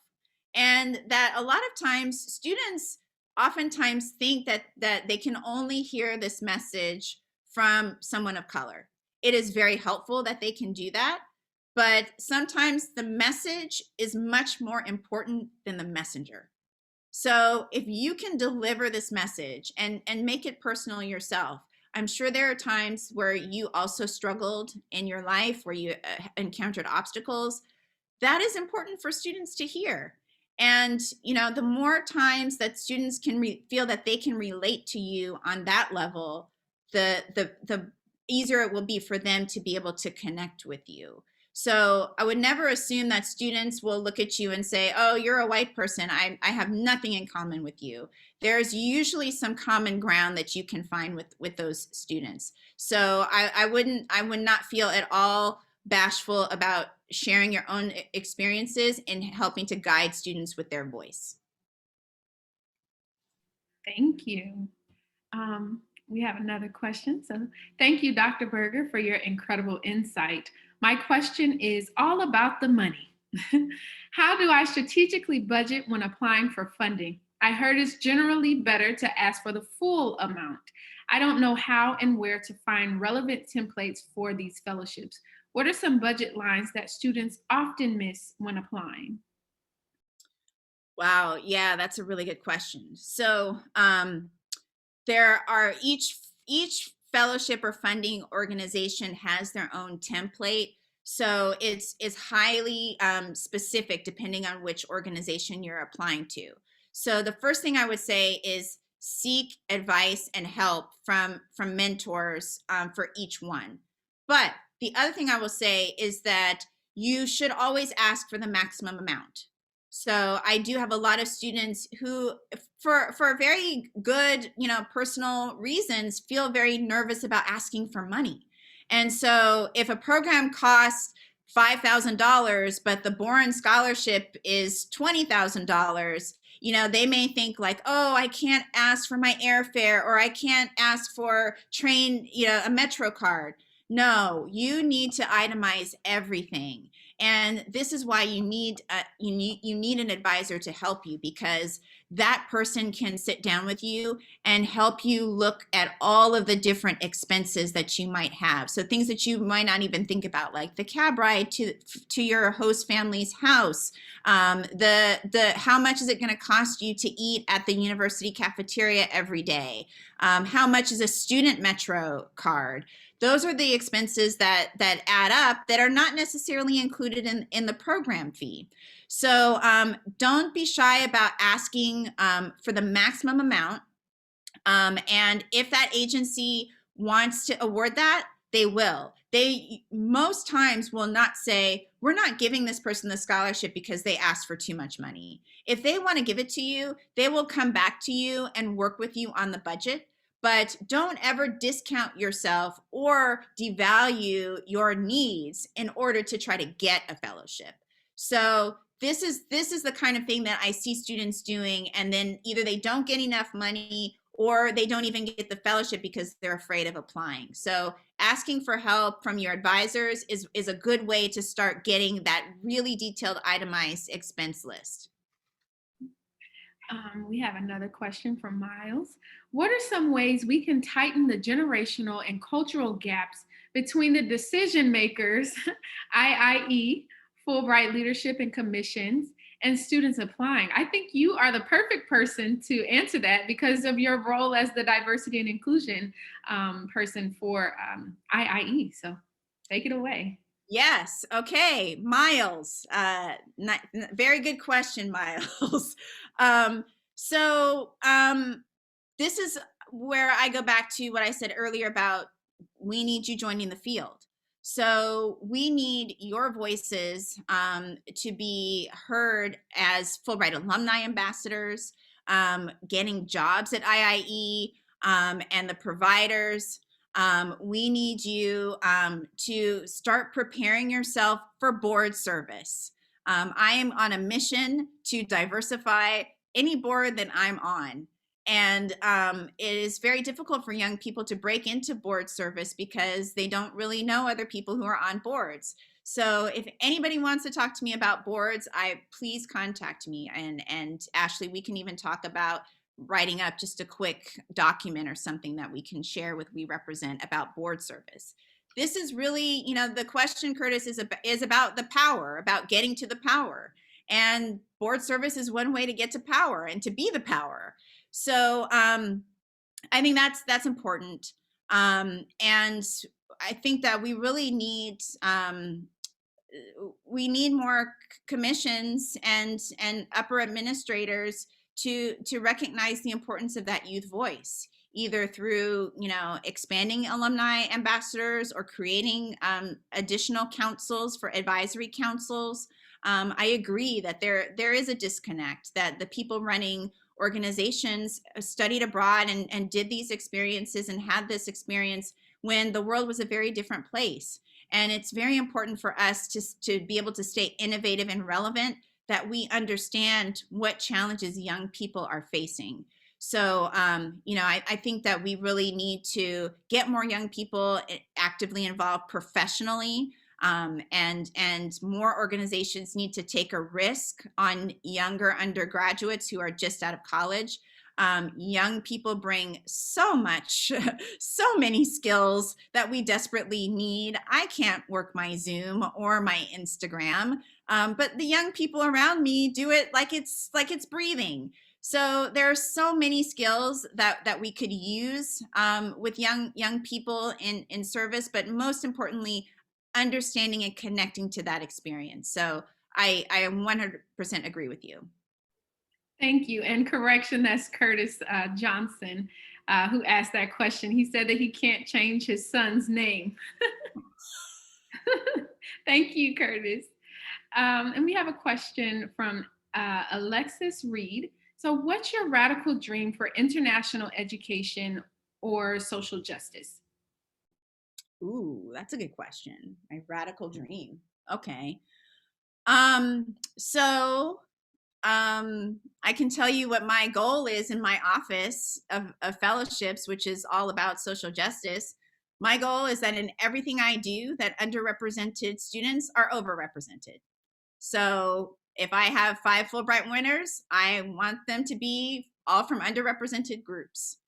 and that a lot of times students oftentimes think that they can only hear this message from someone of color. It is very helpful that they can do that, but sometimes the message is much more important than the messenger. So if you can deliver this message and make it personal yourself, I'm sure there are times where you also struggled in your life, where you encountered obstacles. That is important for students to hear. And the more times that students can feel that they can relate to you on that level, the easier it will be for them to be able to connect with you. So I would never assume that students will look at you and say, oh, you're a white person, I have nothing in common with you. There's usually some common ground that you can find with those students. So I would not feel at all bashful about sharing your own experiences and helping to guide students with their voice. Thank you. We have another question. So thank you, Dr. Berger, for your incredible insight. My question is all about the money. How do I strategically budget when applying for funding? I heard it's generally better to ask for the full amount. I don't know how and where to find relevant templates for these fellowships. What are some budget lines that students often miss when applying? Wow, yeah, that's a really good question. So there are each fellowship or funding organization has their own template. So it's highly specific depending on which organization you're applying to. So the first thing I would say is seek advice and help from mentors for each one. But the other thing I will say is that you should always ask for the maximum amount. So I do have a lot of students who, for very good, personal reasons, feel very nervous about asking for money. And so if a program costs $5,000, but the Boren scholarship is $20,000, they may think like, oh, I can't ask for my airfare, or I can't ask for train, a Metro card. No, you need to itemize everything. And this is why you need an advisor to help you, because that person can sit down with you and help you look at all of the different expenses that you might have. So things that you might not even think about, like the cab ride to your host family's house, the how much is it going to cost you to eat at the university cafeteria every day, how much is a student Metro card. Those are the expenses that add up that are not necessarily included in the program fee. So don't be shy about asking for the maximum amount. And if that agency wants to award that, they will. They most times will not say, we're not giving this person the scholarship because they asked for too much money. If they want to give it to you, they will come back to you and work with you on the budget. But don't ever discount yourself or devalue your needs in order to try to get a fellowship. So this is the kind of thing that I see students doing, and then either they don't get enough money or they don't even get the fellowship because they're afraid of applying. So asking for help from your advisors is a good way to start getting that really detailed itemized expense list. We have another question from Miles. What are some ways we can tighten the generational and cultural gaps between the decision makers, IIE, Fulbright leadership and commissions, and students applying? I think you are the perfect person to answer that because of your role as the diversity and inclusion person for IIE. So take it away. Yes. Okay. Miles. Very good question, Miles. This is where I go back to what I said earlier about we need you joining the field. So we need your voices to be heard as Fulbright alumni ambassadors, getting jobs at IIE, and the providers. We need you to start preparing yourself for board service. I am on a mission to diversify any board that I'm on. And it is very difficult for young people to break into board service because they don't really know other people who are on boards. So if anybody wants to talk to me about boards, please contact me. And Ashley, we can even talk about writing up just a quick document or something that we can share with We Represent about board service. This is really, the question, Curtis, is about the power, about getting to the power. And board service is one way to get to power and to be the power. So I think that's important. And I think that we really need more commissions and upper administrators to recognize the importance of that youth voice, either through expanding alumni ambassadors or creating additional councils for advisory councils. I agree that there is a disconnect, that the people running organizations studied abroad and did these experiences and had this experience when the world was a very different place. And it's very important for us to be able to stay innovative and relevant, that we understand what challenges young people are facing. So, I think that we really need to get more young people actively involved professionally. And more organizations need to take a risk on younger undergraduates who are just out of college. Young people bring so much, so many skills that we desperately need. I can't work my Zoom or my Instagram, but the young people around me do it like it's breathing. So there are so many skills that we could use with young people in service, but most importantly, understanding and connecting to that experience. So I 100% agree with you. Thank you. And correction, that's Curtis Johnson who asked that question. He said that he can't change his son's name. Thank you, Curtis. And we have a question from Alexis Reed. So what's your radical dream for international education or social justice? Ooh, that's a good question. My radical dream. Okay. So I can tell you what my goal is in my office of fellowships, which is all about social justice. My goal is that in everything I do, that underrepresented students are overrepresented. So if I have 5 Fulbright winners, I want them to be all from underrepresented groups.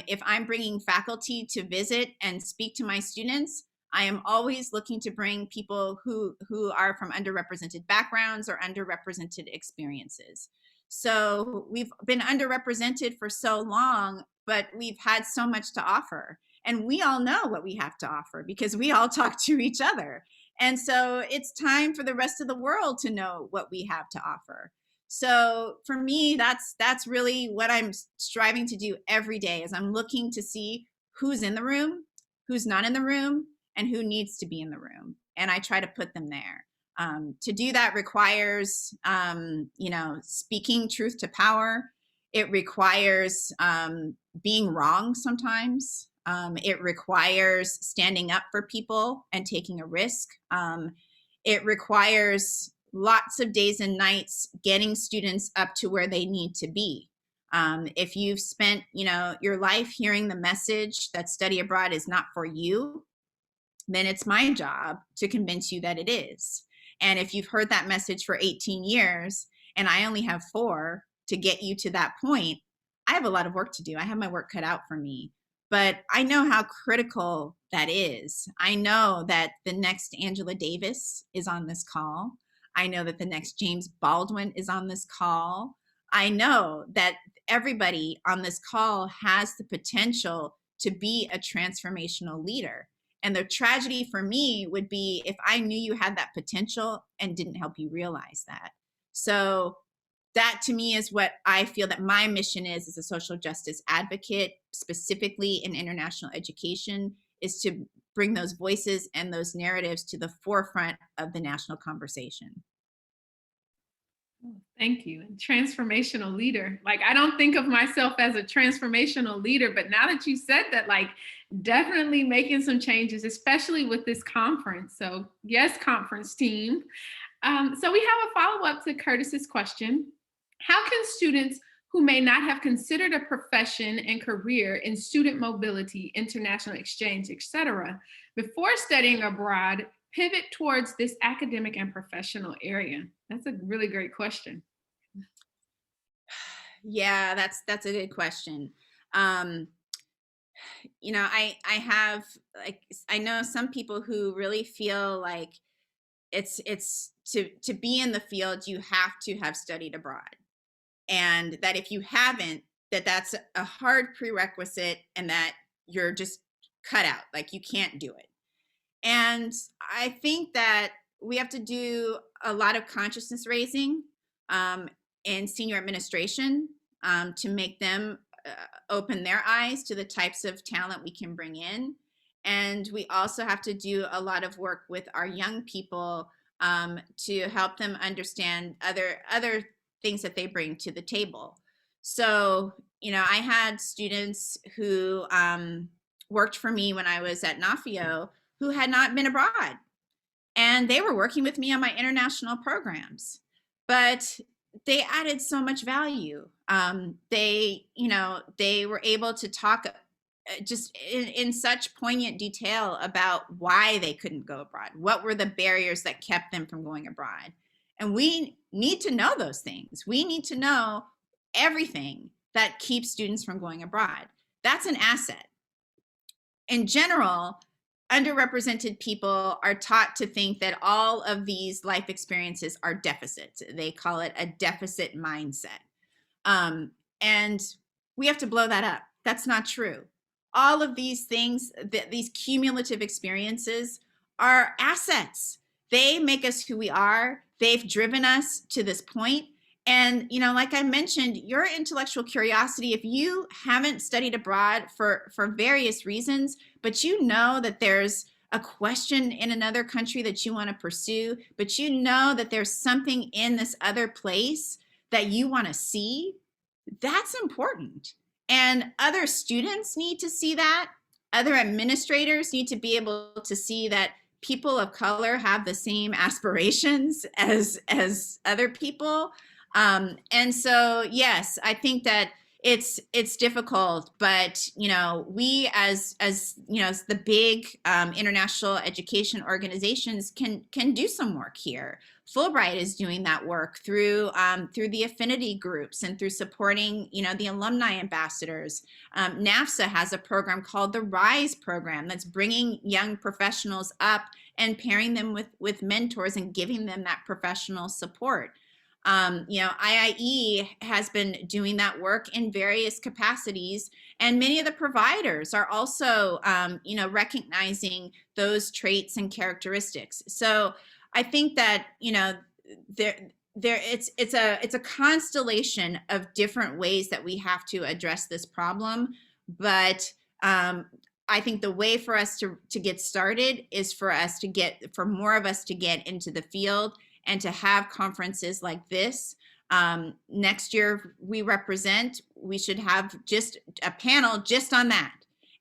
If I'm bringing faculty to visit and speak to my students, I am always looking to bring people who are from underrepresented backgrounds or underrepresented experiences. So we've been underrepresented for so long, but we've had so much to offer. And we all know what we have to offer because we all talk to each other. And so it's time for the rest of the world to know what we have to offer. So for me, that's really what I'm striving to do every day, is I'm looking to see who's in the room, who's not in the room, and who needs to be in the room. And I try to put them there. To do that requires, speaking truth to power. It requires being wrong sometimes. It requires standing up for people and taking a risk. It requires lots of days and nights getting students up to where they need to be. If you've spent, your life hearing the message that study abroad is not for you, then it's my job to convince you that it is. And if you've heard that message for 18 years and I only have 4 to get you to that point, I have a lot of work to do. I have my work cut out for me. But I know how critical that is. I know that the next Angela Davis is on this call. I know that the next James Baldwin is on this call. I know that everybody on this call has the potential to be a transformational leader. And the tragedy for me would be if I knew you had that potential and didn't help you realize that. So that to me is what I feel that my mission is as a social justice advocate, specifically in international education, is to bring those voices and those narratives to the forefront of the national conversation. Thank you. And transformational leader. Like, I don't think of myself as a transformational leader, but now that you said that, like, definitely making some changes, especially with this conference. So yes, conference team. So we have a follow-up to Curtis's question. How can students who may not have considered a profession and career in student mobility, international exchange, etc., before studying abroad, pivot towards this academic and professional area? That's a really great question. Yeah, that's a good question. You know, I have, like, I know some people who really feel like it's to be in the field, you have to have studied abroad, and that if you haven't, that's a hard prerequisite, and that you're just cut out, like you can't do it. And I think that we have to do a lot of consciousness raising in senior administration to make them open their eyes to the types of talent we can bring in. And we also have to do a lot of work with our young people to help them understand other things that they bring to the table. So, you know, I had students who worked for me when I was at NAFIO who had not been abroad, and they were working with me on my international programs, but they added so much value. They were able to talk just in such poignant detail about why they couldn't go abroad. What were the barriers that kept them from going abroad? And we need to know those things. We need to know everything that keeps students from going abroad. That's an asset. In general, underrepresented people are taught to think that all of these life experiences are deficits. They call it a deficit mindset. And we have to blow that up. That's not true. All of these things, these cumulative experiences, are assets. They make us who we are. They've driven us to this point. And, you know, like I mentioned, your intellectual curiosity, if you haven't studied abroad for various reasons, but you know that there's a question in another country that you want to pursue, but you know that there's something in this other place that you want to see, that's important. And other students need to see that. Other administrators need to be able to see that people of color have the same aspirations as other people. And so, yes, I think that it's difficult, but, you know, we as you know, as the big international education organizations can do some work here. Fulbright is doing that work through the affinity groups and through supporting, you know, the alumni ambassadors. NAFSA has a program called the RISE program that's bringing young professionals up and pairing them with mentors and giving them that professional support. You know, IIE has been doing that work in various capacities, and many of the providers are also, you know, recognizing those traits and characteristics. So I think that, you know, it's a constellation of different ways that we have to address this problem, but I think the way for us to get started is for more of us to get into the field and to have conferences like this. Next year, we should have just a panel just on that,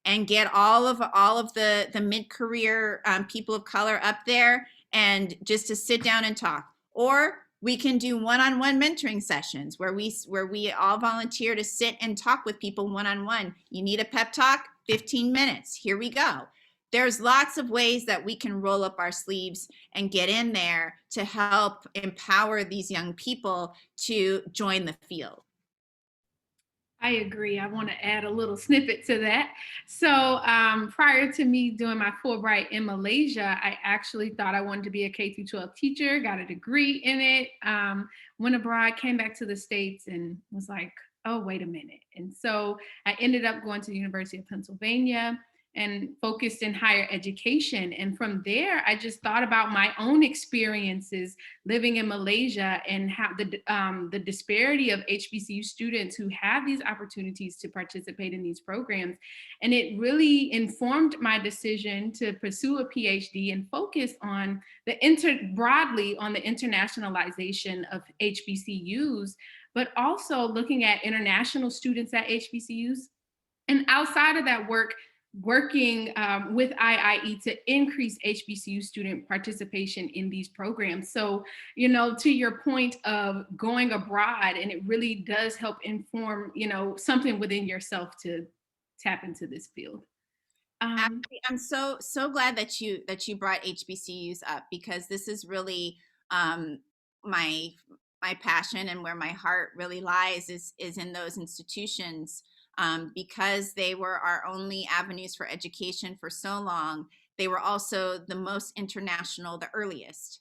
and get all of the mid-career people of color up there, and just to sit down and talk. Or we can do one-on-one mentoring sessions where we all volunteer to sit and talk with people one-on-one. You need a pep talk? 15 minutes. Here we go. There's lots of ways that we can roll up our sleeves and get in there to help empower these young people to join the field. I agree. I want to add a little snippet to that. So prior to me doing my Fulbright in Malaysia, I actually thought I wanted to be a K-12 teacher, got a degree in it, went abroad, came back to the States and was like, oh, wait a minute. And so I ended up going to the University of Pennsylvania, and focused in higher education. And from there, I just thought about my own experiences living in Malaysia and how the disparity of HBCU students who have these opportunities to participate in these programs. And it really informed my decision to pursue a PhD and focus on broadly on the internationalization of HBCUs, but also looking at international students at HBCUs. And outside of that work, working with IIE to increase HBCU student participation in these programs. So, you know, to your point of going abroad, and it really does help inform, you know, something within yourself to tap into this field. I'm so glad that you brought HBCUs up, because this is really my passion, and where my heart really lies is in those institutions. Because they were our only avenues for education for so long. They were also the most international, the earliest,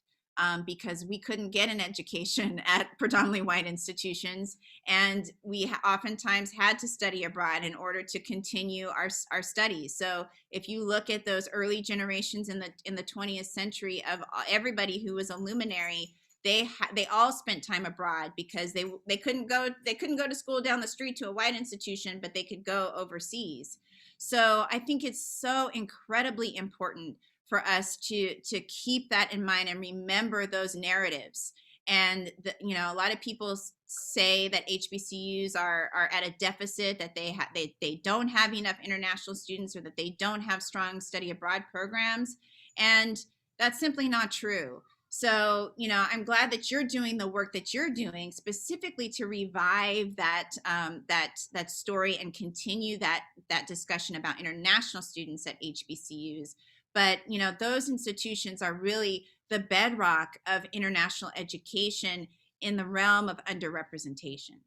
because we couldn't get an education at predominantly white institutions. And we oftentimes had to study abroad in order to continue our studies. So if you look at those early generations in the 20th century of everybody who was a luminary, they all spent time abroad, because they couldn't go to school down the street to a white institution, but they could go overseas. So I think it's so incredibly important for us to keep that in mind and remember those narratives. And you know, a lot of people say that HBCUs are at a deficit, that they don't have enough international students, or that they don't have strong study abroad programs, and that's simply not true. So, you know, I'm glad that you're doing the work that you're doing specifically to revive that that story and continue that discussion about international students at HBCUs. But, you know, those institutions are really the bedrock of international education in the realm of underrepresentation.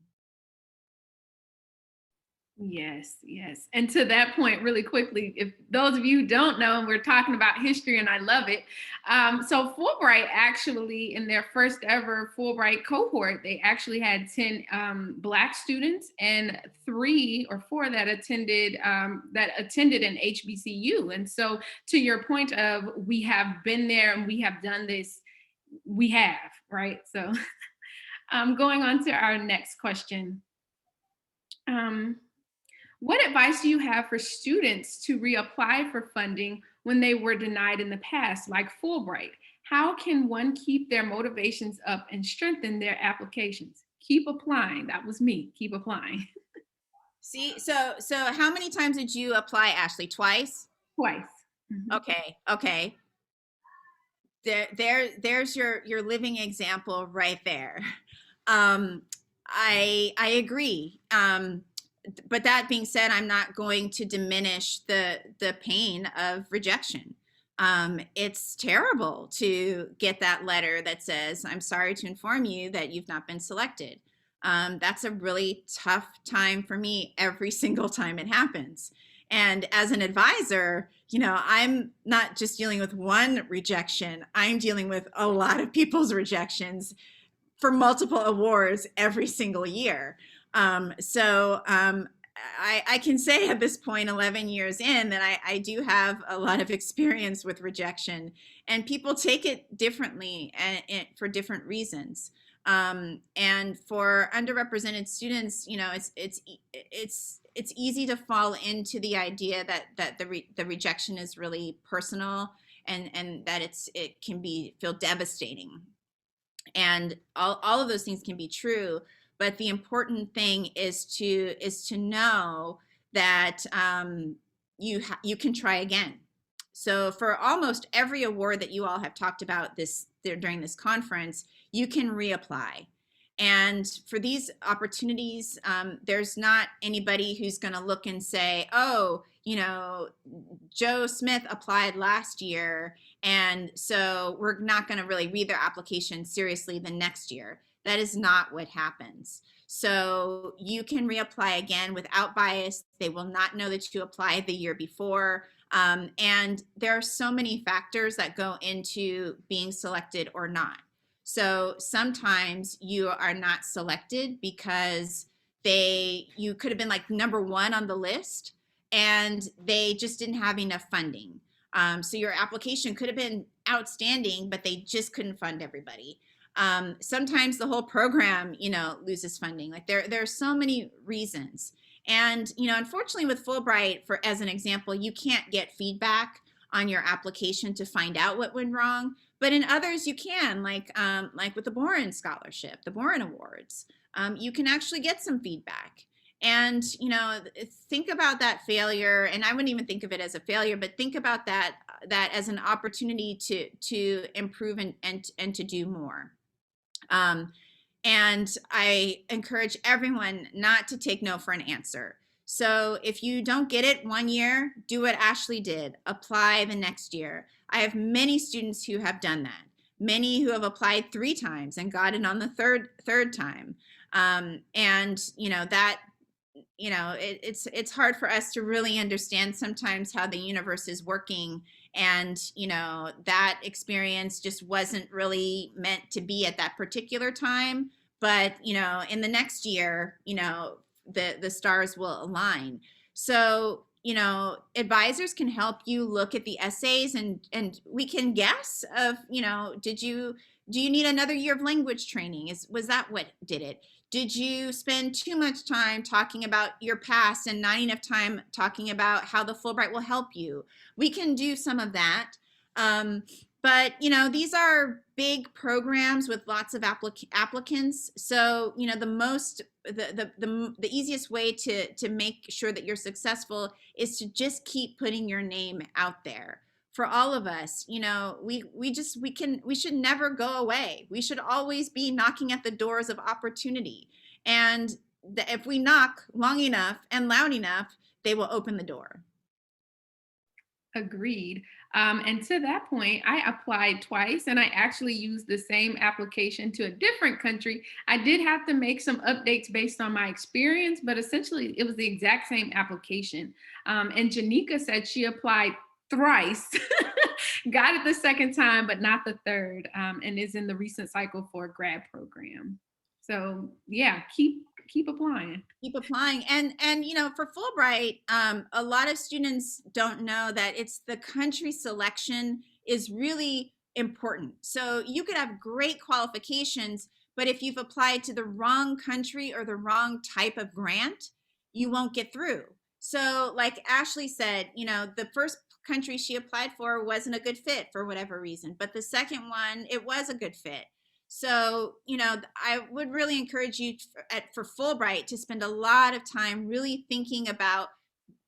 Yes, yes. And to that point, really quickly, if those of you who don't know, and we're talking about history and I love it. So Fulbright actually, in their first ever Fulbright cohort, they actually had 10 Black students and 3 or 4 that attended an HBCU. And so to your point of we have been there and we have done this, we have, right? So going on to our next question. What advice do you have for students to reapply for funding when they were denied in the past, like Fulbright? How can one keep their motivations up and strengthen their applications? Keep applying. That was me. Keep applying. See, so how many times did you apply, Ashley? Twice? Twice. Mm-hmm. Okay. There's your living example right there. I agree. But that being said, I'm not going to diminish the pain of rejection. It's terrible to get that letter that says, "I'm sorry to inform you that you've not been selected." That's a really tough time for me every single time it happens. And as an advisor, you know, I'm not just dealing with one rejection, I'm dealing with a lot of people's rejections for multiple awards every single year. I can say at this point, 11 years in, that I do have a lot of experience with rejection, and people take it differently and for different reasons. And for underrepresented students, you know, it's easy to fall into the idea that the rejection is really personal, and that it can feel devastating. And all of those things can be true, but the important thing is to know that you can try again. So for almost every award that you all have talked about during this conference, you can reapply. And for these opportunities, there's not anybody who's going to look and say, "Oh, you know, Joe Smith applied last year, and so we're not going to really read their application seriously the next year." That is not what happens. So you can reapply again without bias. They will not know that you applied the year before. And there are so many factors that go into being selected or not. So sometimes you are not selected because you could have been like number 1 on the list, and they just didn't have enough funding. So your application could have been outstanding, but they just couldn't fund everybody. Sometimes the whole program, loses funding. Like there are so many reasons. And, unfortunately with Fulbright, as an example, you can't get feedback on your application to find out what went wrong. But in others you can, like with the Boren Scholarship, the Boren Awards, you can actually get some feedback. And, think about that failure, and I wouldn't even think of it as a failure, but think about that as an opportunity to improve and to do more. And I encourage everyone not to take no for an answer. So if you don't get it one year, do what Ashley did, apply the next year. I have many students who have done that, many who have applied 3 times and got it on the third time. It's hard for us to really understand sometimes how the universe is working, and that experience just wasn't really meant to be at that particular time, but in the next year the stars will align. So advisors can help you look at the essays, and we can guess of do you need another year of language training? Was that what did it? Did you spend too much time talking about your past and not enough time talking about how the Fulbright will help you? We can do some of that. But these are big programs with lots of applicants. So the easiest way to make sure that you're successful is to just keep putting your name out there. For all of us, we should never go away. We should always be knocking at the doors of opportunity. And if we knock long enough and loud enough, they will open the door. Agreed. And to that point, I applied twice, and I actually used the same application to a different country. I did have to make some updates based on my experience, but essentially it was the exact same application. And Janika said she applied thrice, got it the second time, but not the third, and is in the recent cycle for a grad program. So yeah, keep applying. Keep applying. And for Fulbright, a lot of students don't know that it's the country selection is really important. So you could have great qualifications, but if you've applied to the wrong country or the wrong type of grant, you won't get through. So like Ashley said, the first country she applied for wasn't a good fit for whatever reason, but the second one, it was a good fit. So, I would really encourage you for Fulbright to spend a lot of time really thinking about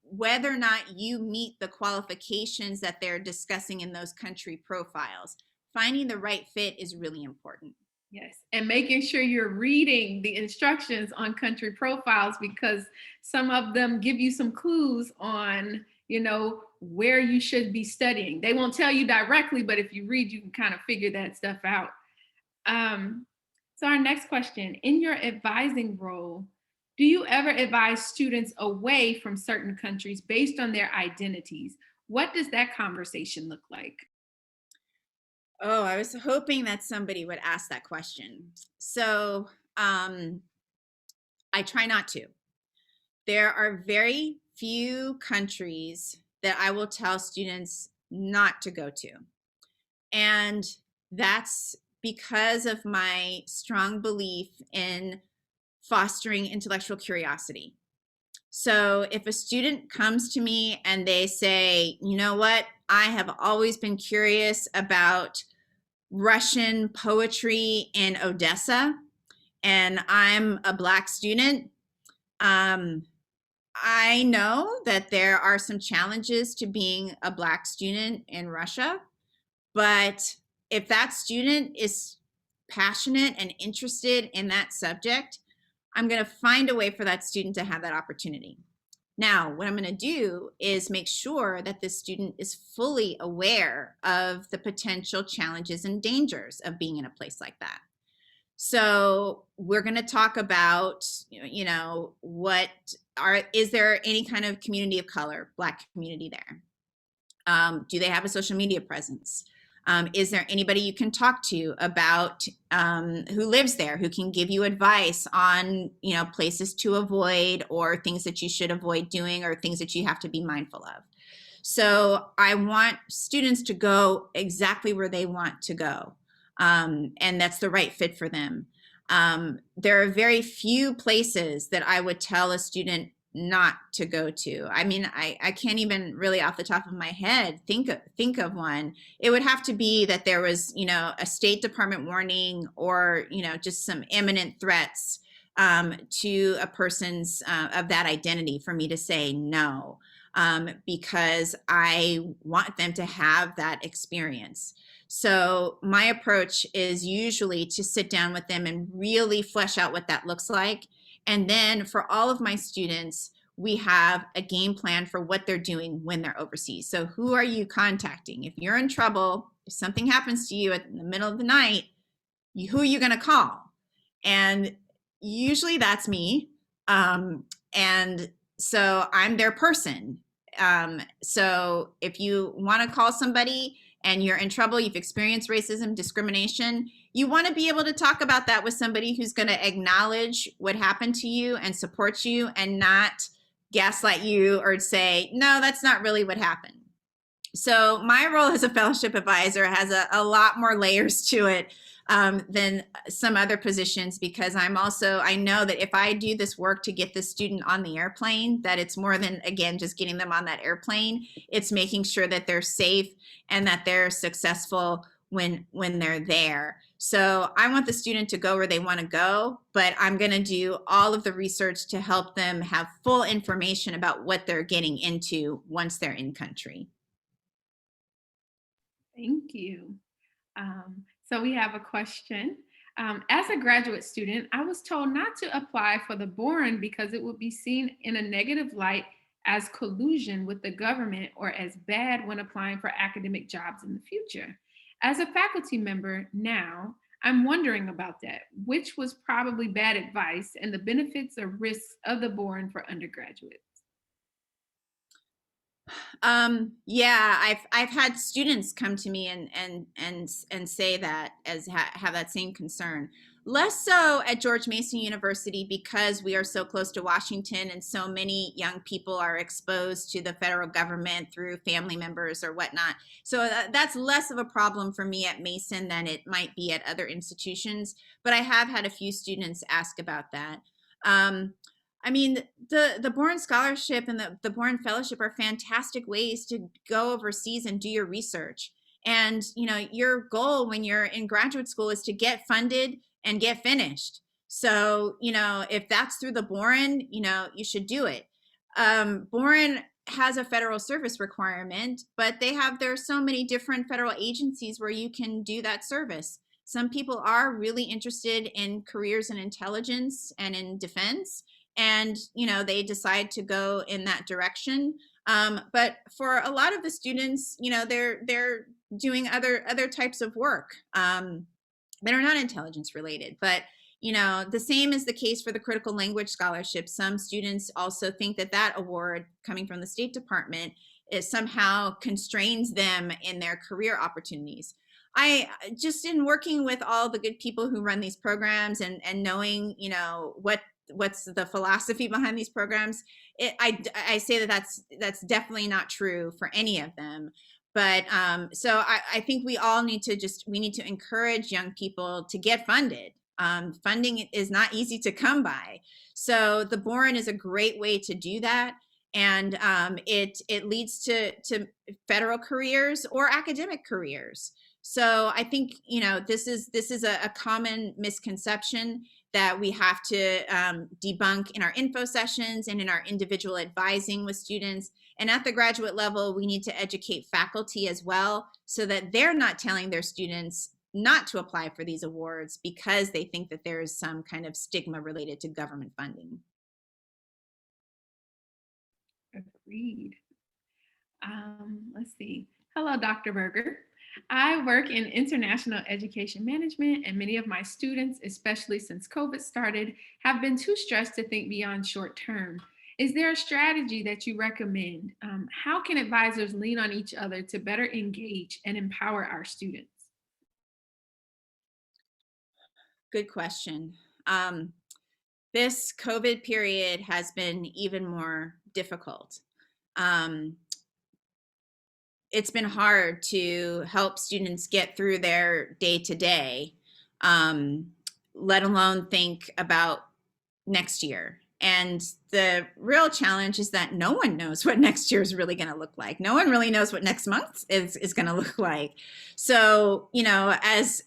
whether or not you meet the qualifications that they're discussing in those country profiles. Finding the right fit is really important. Yes, and making sure you're reading the instructions on country profiles, because some of them give you some clues on, where you should be studying. They won't tell you directly, but if you read, you can kind of figure that stuff out. So our next question, in your advising role, do you ever advise students away from certain countries based on their identities? What does that conversation look like? Oh, I was hoping that somebody would ask that question. So I try not to. There are very few countries that I will tell students not to go to. And that's because of my strong belief in fostering intellectual curiosity. So if a student comes to me and they say, you know what, I have always been curious about Russian poetry in Odessa, and I'm a Black student, I know that there are some challenges to being a Black student in Russia, but if that student is passionate and interested in that subject, I'm going to find a way for that student to have that opportunity. Now, what I'm going to do is make sure that the student is fully aware of the potential challenges and dangers of being in a place like that. So we're going to talk about, is there any kind of community of color, Black community there? Do they have a social media presence? Is there anybody you can talk to about who lives there, who can give you advice on, places to avoid or things that you should avoid doing or things that you have to be mindful of? So I want students to go exactly where they want to go, and that's the right fit for them. There are very few places that I would tell a student not to go to. I mean, I can't even really off the top of my head think of one. It would have to be that there was, a State Department warning or, just some imminent threats to a person's of that identity for me to say no, because I want them to have that experience. So my approach is usually to sit down with them and really flesh out what that looks like. And then for all of my students, we have a game plan for what they're doing when they're overseas. So who are you contacting? If you're in trouble, if something happens to you in the middle of the night, who are you going to call? And usually that's me. And so I'm their person. So if you want to call somebody and you're in trouble, you've experienced racism, discrimination, you want to be able to talk about that with somebody who's going to acknowledge what happened to you and support you and not gaslight you or say, no, that's not really what happened. So my role as a fellowship advisor has a lot more layers to it than some other positions, because I know that if I do this work to get the student on the airplane, that it's more than, again, just getting them on that airplane. It's making sure that they're safe and that they're successful when they're there. So I want the student to go where they want to go, but I'm going to do all of the research to help them have full information about what they're getting into once they're in country. Thank you. So we have a question. As a graduate student, I was told not to apply for the Boren because it would be seen in a negative light as collusion with the government or as bad when applying for academic jobs in the future. As a faculty member now, I'm wondering about that, which was probably bad advice, and the benefits or risks of the Boren for undergraduates. Yeah, I've had students come to me and say that, have that same concern. Less so at George Mason University, because we are so close to Washington and so many young people are exposed to the federal government through family members or whatnot. So that's less of a problem for me at Mason than it might be at other institutions. But I have had a few students ask about that. I mean, the Boren Scholarship and the Boren Fellowship are fantastic ways to go overseas and do your research. And, your goal when you're in graduate school is to get funded and get finished. So, if that's through the Boren, you should do it. Boren has a federal service requirement, but there are so many different federal agencies where you can do that service. Some people are really interested in careers in intelligence and in defense, and they decide to go in that direction. But for a lot of the students, they're doing other types of work that are not intelligence related. But the same is the case for the critical language scholarship. Some students also think that award coming from the State Department somehow constrains them in their career opportunities. I just, in working with all the good people who run these programs and knowing what's the philosophy behind these programs, I say that's definitely not true for any of them. But so I think we all need to encourage young people to get funded. Funding is not easy to come by. So the Boren is a great way to do that. And it leads to federal careers or academic careers. So I think, this is a common misconception that we have to debunk in our info sessions and in our individual advising with students. And at the graduate level, we need to educate faculty as well, so that they're not telling their students not to apply for these awards because they think that there is some kind of stigma related to government funding. Agreed. Let's see. Hello, Dr. Berger. I work in international education management, and many of my students, especially since COVID started, have been too stressed to think beyond short term. Is there a strategy that you recommend? How can advisors lean on each other to better engage and empower our students? Good question. This COVID period has been even more difficult. It's been hard to help students get through their day-to-day, let alone think about next year. And the real challenge is that no one knows what next year is really going to look like. No one really knows what next month is going to look like. So, you know, as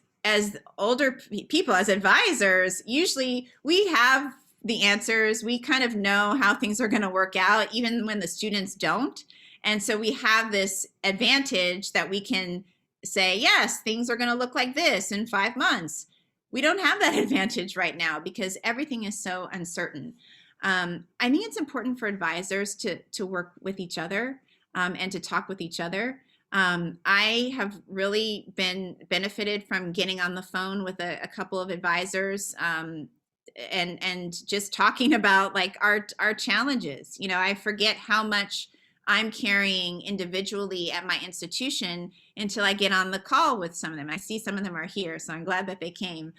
older people, as advisors, usually we have the answers. We kind of know how things are going to work out, even when the students don't. And so we have this advantage that we can say, yes, things are going to look like this in 5 months. We don't have that advantage right now because everything is so uncertain. I think it's important for advisors to work with each other and to talk with each other. I have really been benefited from getting on the phone with a couple of advisors and just talking about like our challenges. You know, I forget how much I'm carrying individually at my institution until I get on the call with some of them. I see some of them are here, so I'm glad that they came.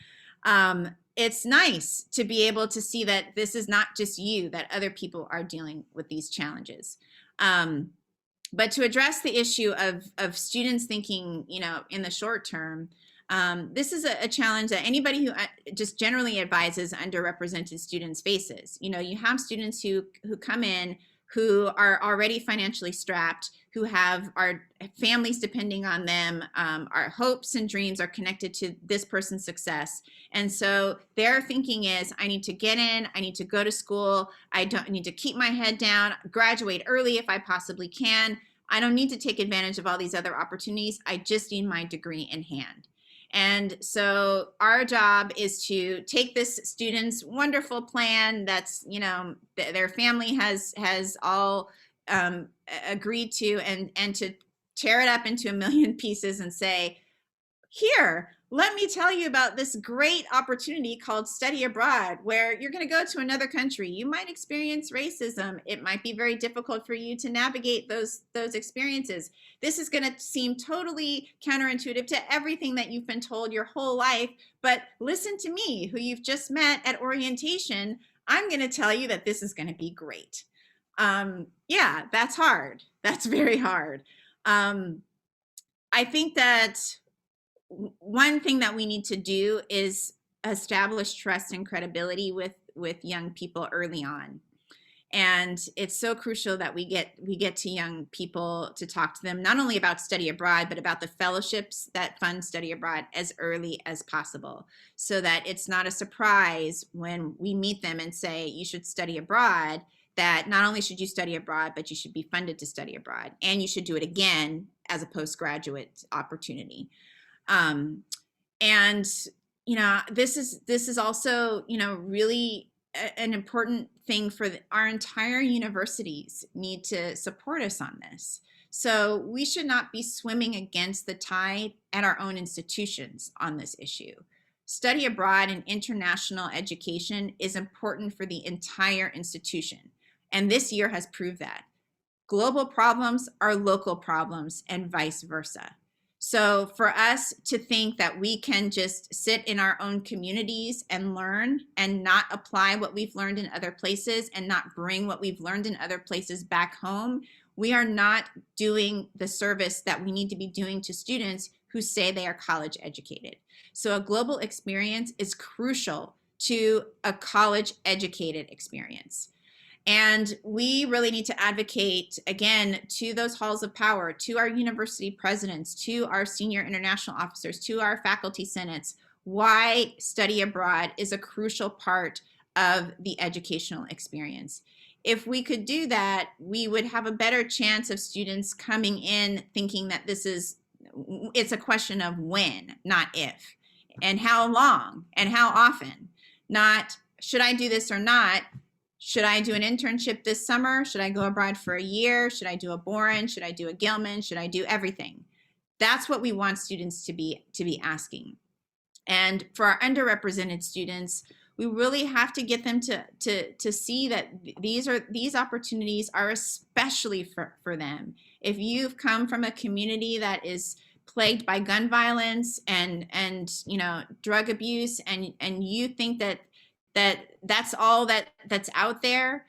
It's nice to be able to see that this is not just you, that other people are dealing with these challenges. But to address the issue of students thinking, you know, in the short term, this is a challenge that anybody who just generally advises underrepresented students faces. You know, you have students who come in who are already financially strapped, who have our families depending on them, our hopes and dreams are connected to this person's success. And so their thinking is, I need to get in, I need to go to school, I need to keep my head down, graduate early if I possibly can. I don't need to take advantage of all these other opportunities. I just need my degree in hand. And so our job is to take this student's wonderful plan that's, you know, their family has all agreed to, and to tear it up into a million pieces and say, here, let me tell you about this great opportunity called study abroad, where you're going to go to another country. You might experience racism. It might be very difficult for you to navigate those experiences. This is going to seem totally counterintuitive to everything that you've been told your whole life. But listen to me, who you've just met at orientation. I'm going to tell you that this is going to be great. Yeah, that's hard. That's very hard. I think that one thing that we need to do is establish trust and credibility with young people early on. And it's so crucial that we get to young people to talk to them, not only about study abroad, but about the fellowships that fund study abroad as early as possible, so that it's not a surprise when we meet them and say, you should study abroad, that not only should you study abroad, but you should be funded to study abroad, and you should do it again as a postgraduate opportunity. And, you know, this is also, you know, really an important thing for our entire universities need to support us on this. So we should not be swimming against the tide at our own institutions on this issue. Study abroad and international education is important for the entire institution. And this year has proved that. Global problems are local problems and vice versa. So for us to think that we can just sit in our own communities and learn and not apply what we've learned in other places and not bring what we've learned in other places back home, we are not doing the service that we need to be doing to students who say they are college educated. So a global experience is crucial to a college educated experience. And we really need to advocate, again, to those halls of power, to our university presidents, to our senior international officers, to our faculty senates, why study abroad is a crucial part of the educational experience. If we could do that, we would have a better chance of students coming in thinking that it's a question of when, not if, and how long and how often, not should I do this or not. Should I do an internship this summer? Should I go abroad for a year? Should I do a Boren? Should I do a Gilman? Should I do everything? That's what we want students to be asking. And for our underrepresented students, we really have to get them to see that these opportunities are especially for them. If you've come from a community that is plagued by gun violence and drug abuse, and you think that's all that's out there,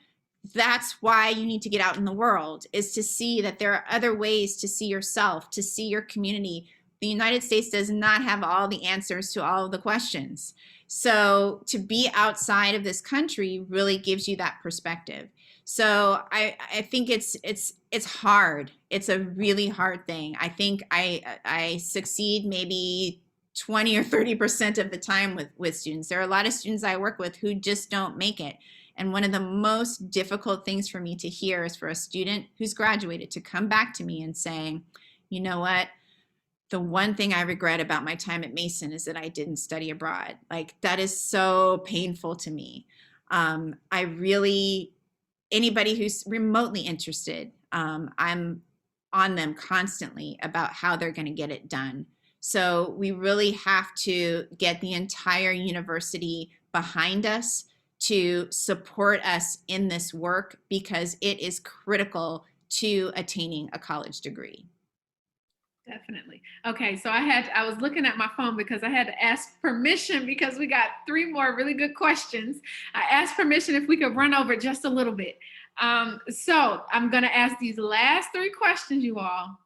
that's why you need to get out in the world, is to see that there are other ways to see yourself, to see your community. The United States does not have all the answers to all of the questions. So to be outside of this country really gives you that perspective. So I think it's hard. It's a really hard thing. I think I succeed maybe 20 or 30% of the time with students. There are a lot of students I work with who just don't make it. And one of the most difficult things for me to hear is for a student who's graduated to come back to me and saying, you know what? The one thing I regret about my time at Mason is that I didn't study abroad. Like, that is so painful to me. Anybody who's remotely interested, I'm on them constantly about how they're going to get it done. So we really have to get the entire university behind us to support us in this work, because it is critical to attaining a college degree. Definitely. Okay, so I was looking at my phone because I had to ask permission, because we got 3 more really good questions. I asked permission if we could run over just a little bit. So I'm going to ask these last 3 questions, you all.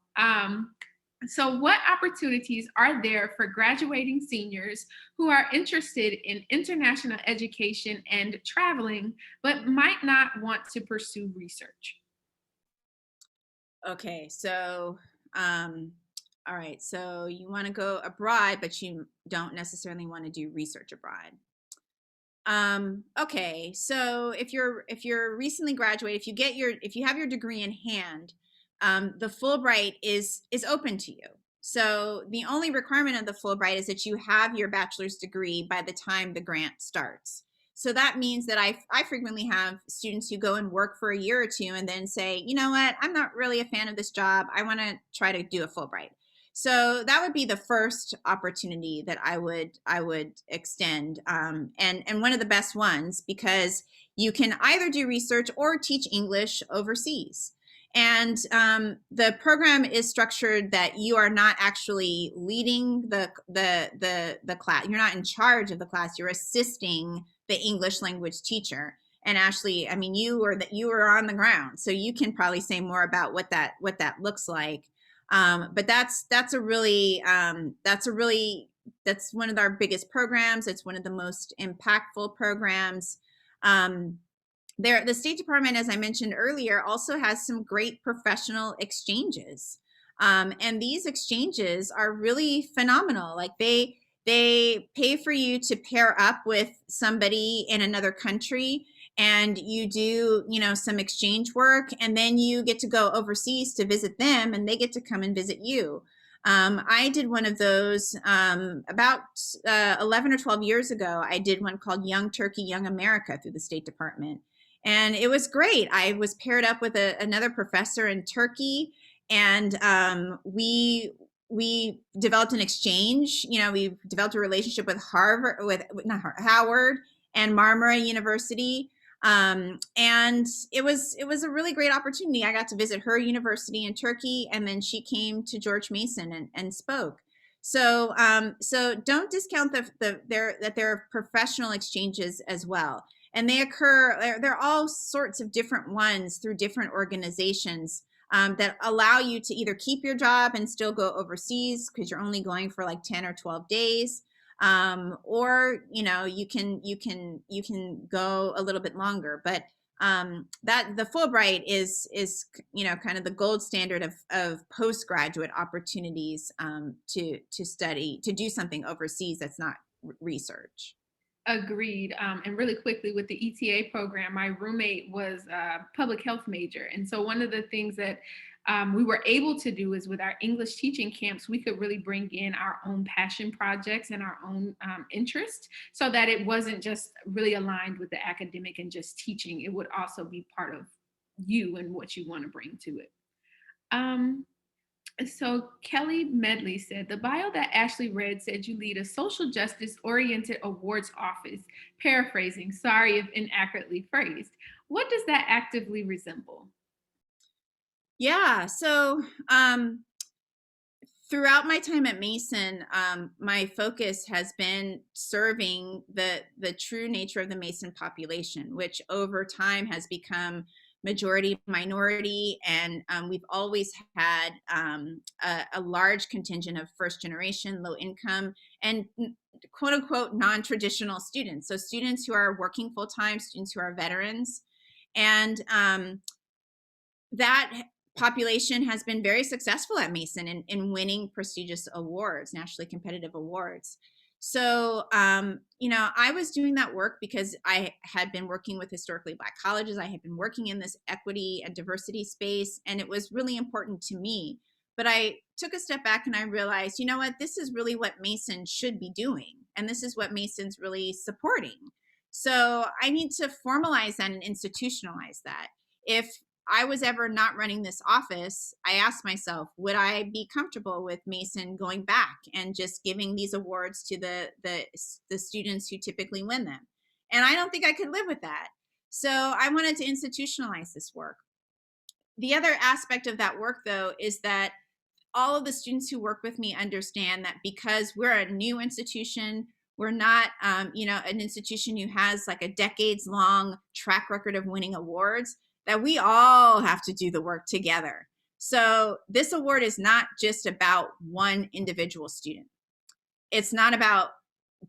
So what opportunities are there for graduating seniors who are interested in international education and traveling, but might not want to pursue research? Okay, so, all right, so you want to go abroad, but you don't necessarily want to do research abroad. Okay, so if you're recently graduated, if you have your degree in hand, the Fulbright is open to you. So the only requirement of the Fulbright is that you have your bachelor's degree by the time the grant starts. So that means that I frequently have students who go and work for a year or 2 and then say, you know what, I'm not really a fan of this job. I want to try to do a Fulbright. So that would be the first opportunity that I would extend, and one of the best ones, because you can either do research or teach English overseas. And the program is structured that you are not actually leading the class. You're not in charge of the class. You're assisting the English language teacher. And Ashley, I mean, you were on the ground, so you can probably say more about what that looks like. But that's one of our biggest programs. It's one of the most impactful programs. The State Department, as I mentioned earlier, also has some great professional exchanges. And these exchanges are really phenomenal. Like, they pay for you to pair up with somebody in another country, and you do, some exchange work, and then you get to go overseas to visit them, and they get to come and visit you. I did one of those about 11 or 12 years ago. I did one called Young Turkey, Young America through the State Department. And it was great. I was paired up with another professor in Turkey, and we developed an exchange. We developed a relationship with Howard and Marmara University. And it was a really great opportunity. I got to visit her university in Turkey, and then she came to George Mason and spoke. So don't discount that there are professional exchanges as well. And they occur, there are all sorts of different ones through different organizations that allow you to either keep your job and still go overseas because you're only going for like 10 or 12 days. Or you can go a little bit longer, but that the Fulbright is kind of the gold standard of postgraduate opportunities to study, to do something overseas that's not research. Agreed. And really quickly, with the ETA program, my roommate was a public health major. And so one of the things that we were able to do is, with our English teaching camps, we could really bring in our own passion projects and our own interest, so that it wasn't just really aligned with the academic and just teaching. It would also be part of you and what you want to bring to it. So Kelly Medley said, the bio that Ashley read said you lead a social justice oriented awards office. Paraphrasing, sorry if inaccurately phrased. What does that actively resemble? Yeah, so throughout my time at Mason, my focus has been serving the true nature of the Mason population, which over time has become majority minority, and we've always had a large contingent of first generation, low income, and quote unquote non-traditional students. So students who are working full time, students who are veterans, and that population has been very successful at Mason in winning prestigious awards, nationally competitive awards. So, I was doing that work because I had been working with historically Black colleges. I had been working in this equity and diversity space, and it was really important to me. But I took a step back and I realized, you know what, this is really what Mason should be doing. And this is what Mason's really supporting. So I need to formalize that and institutionalize that. If I was ever not running this office, I asked myself, would I be comfortable with Mason going back and just giving these awards to the students who typically win them? And I don't think I could live with that. So I wanted to institutionalize this work. The other aspect of that work, though, is that all of the students who work with me understand that because we're a new institution, we're not, an institution who has like a decades-long track record of winning awards, that we all have to do the work together. So this award is not just about one individual student. It's not about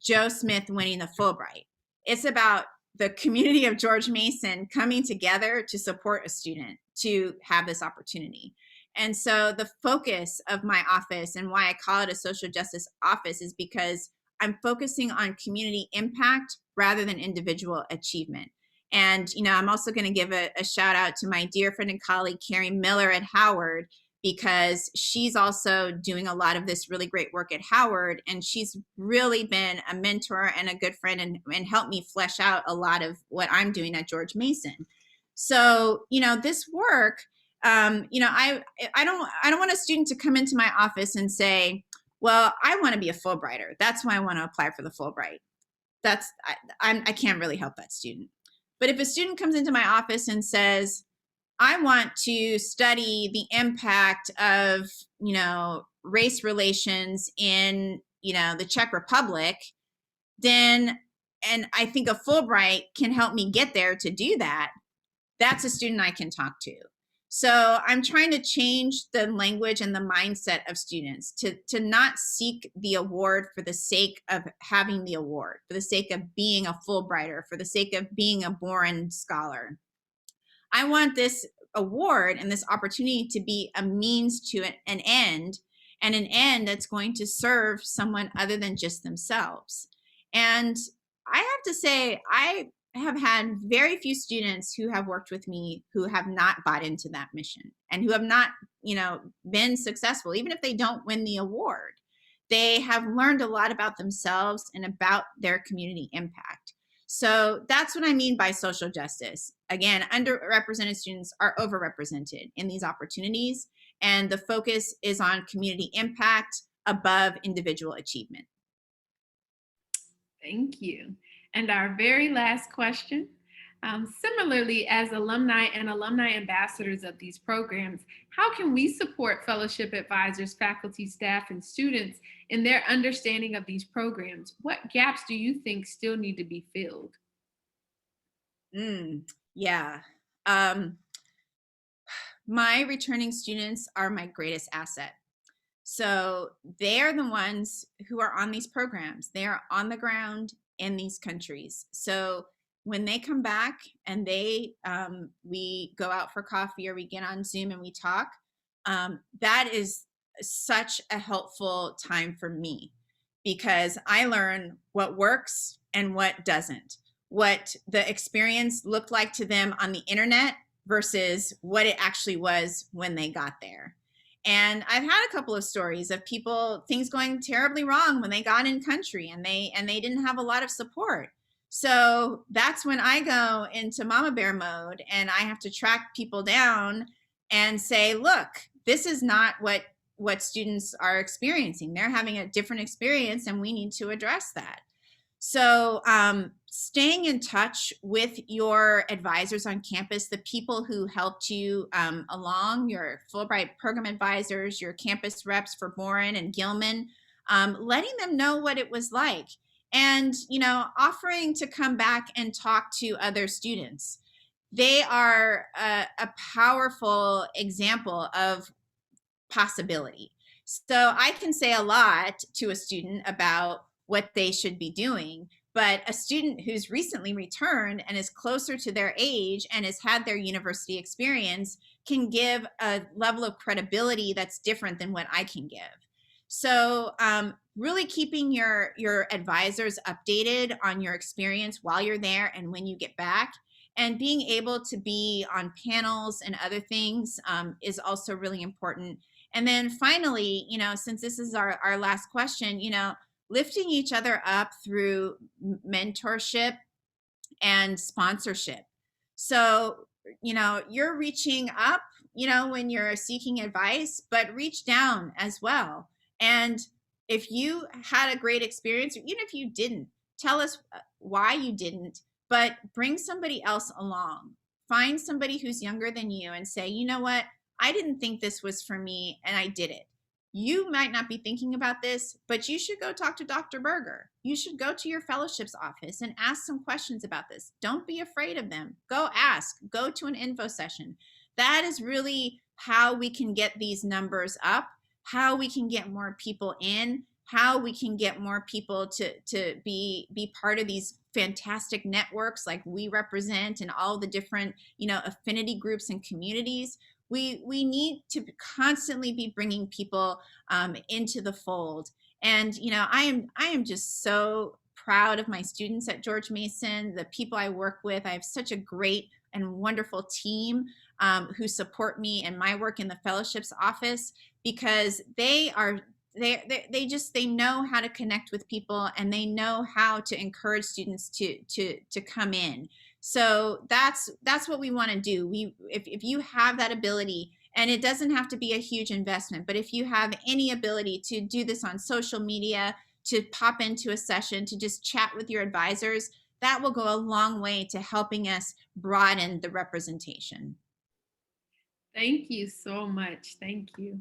Joe Smith winning the Fulbright. It's about the community of George Mason coming together to support a student to have this opportunity. And so the focus of my office, and why I call it a social justice office, is because I'm focusing on community impact rather than individual achievement. And, I'm also going to give a shout out to my dear friend and colleague, Carrie Miller at Howard, because she's also doing a lot of this really great work at Howard. And she's really been a mentor and a good friend, and helped me flesh out a lot of what I'm doing at George Mason. So, this work, I don't want a student to come into my office and say, well, I want to be a Fulbrighter. That's why I want to apply for the Fulbright. I can't really help that student. But if a student comes into my office and says, I want to study the impact of, race relations in, the Czech Republic, and I think a Fulbright can help me get there to do that, that's a student I can talk to. So I'm trying to change the language and the mindset of students to not seek the award for the sake of having the award, for the sake of being a Fulbrighter, for the sake of being a Boren scholar. I want this award and this opportunity to be a means to an end, and an end that's going to serve someone other than just themselves. And I have to say, I have had very few students who have worked with me who have not bought into that mission, and who have not, been successful. Even if they don't win the award, they have learned a lot about themselves and about their community impact. So that's what I mean by social justice. Again, underrepresented students are overrepresented in these opportunities, and the focus is on community impact above individual achievement. Thank you. And our very last question, similarly, as alumni and alumni ambassadors of these programs, how can we support fellowship advisors, faculty, staff, and students in their understanding of these programs? What gaps do you think still need to be filled? Yeah. My returning students are my greatest asset. So they're the ones who are on these programs. They are on the ground in these countries. So when they come back and we go out for coffee or we get on Zoom and we talk, that is such a helpful time for me, because I learn what works and what doesn't, what the experience looked like to them on the internet versus what it actually was when they got there. And I've had a couple of stories of things going terribly wrong when they got in country, and they didn't have a lot of support. So that's when I go into mama bear mode, and I have to track people down and say, look, this is not what what students are experiencing. They're having a different experience, and we need to address that. So staying in touch with your advisors on campus, the people who helped you along, your Fulbright program advisors, your campus reps for Boren and Gilman, letting them know what it was like, and offering to come back and talk to other students. They are a powerful example of possibility. So I can say a lot to a student about what they should be doing, but a student who's recently returned and is closer to their age and has had their university experience can give a level of credibility that's different than what I can give. So really keeping your advisors updated on your experience while you're there and when you get back, and being able to be on panels and other things is also really important. And then finally, since this is our last question, lifting each other up through mentorship and sponsorship. So, you're reaching up, when you're seeking advice, but reach down as well. And if you had a great experience, or even if you didn't, tell us why you didn't, but bring somebody else along. Find somebody who's younger than you and say, you know what, I didn't think this was for me, and I did it. You might not be thinking about this, but you should go talk to Dr. Berger. You should go to your fellowships office and ask some questions about this. Don't be afraid of them. Go ask. Go to an info session. That is really how we can get these numbers up, how we can get more people in, how we can get more people to be part of these fantastic networks like We Represent and all the different affinity groups and communities. We need to constantly be bringing people into the fold. And I am just so proud of my students at George Mason, the people I work with. I have such a great and wonderful team who support me in my work in the fellowships office, because they know how to connect with people, and they know how to encourage students to come in. So that's what we want to do. If you have that ability, and it doesn't have to be a huge investment, but if you have any ability to do this on social media, to pop into a session, to just chat with your advisors, that will go a long way to helping us broaden the representation. Thank you so much. Thank you.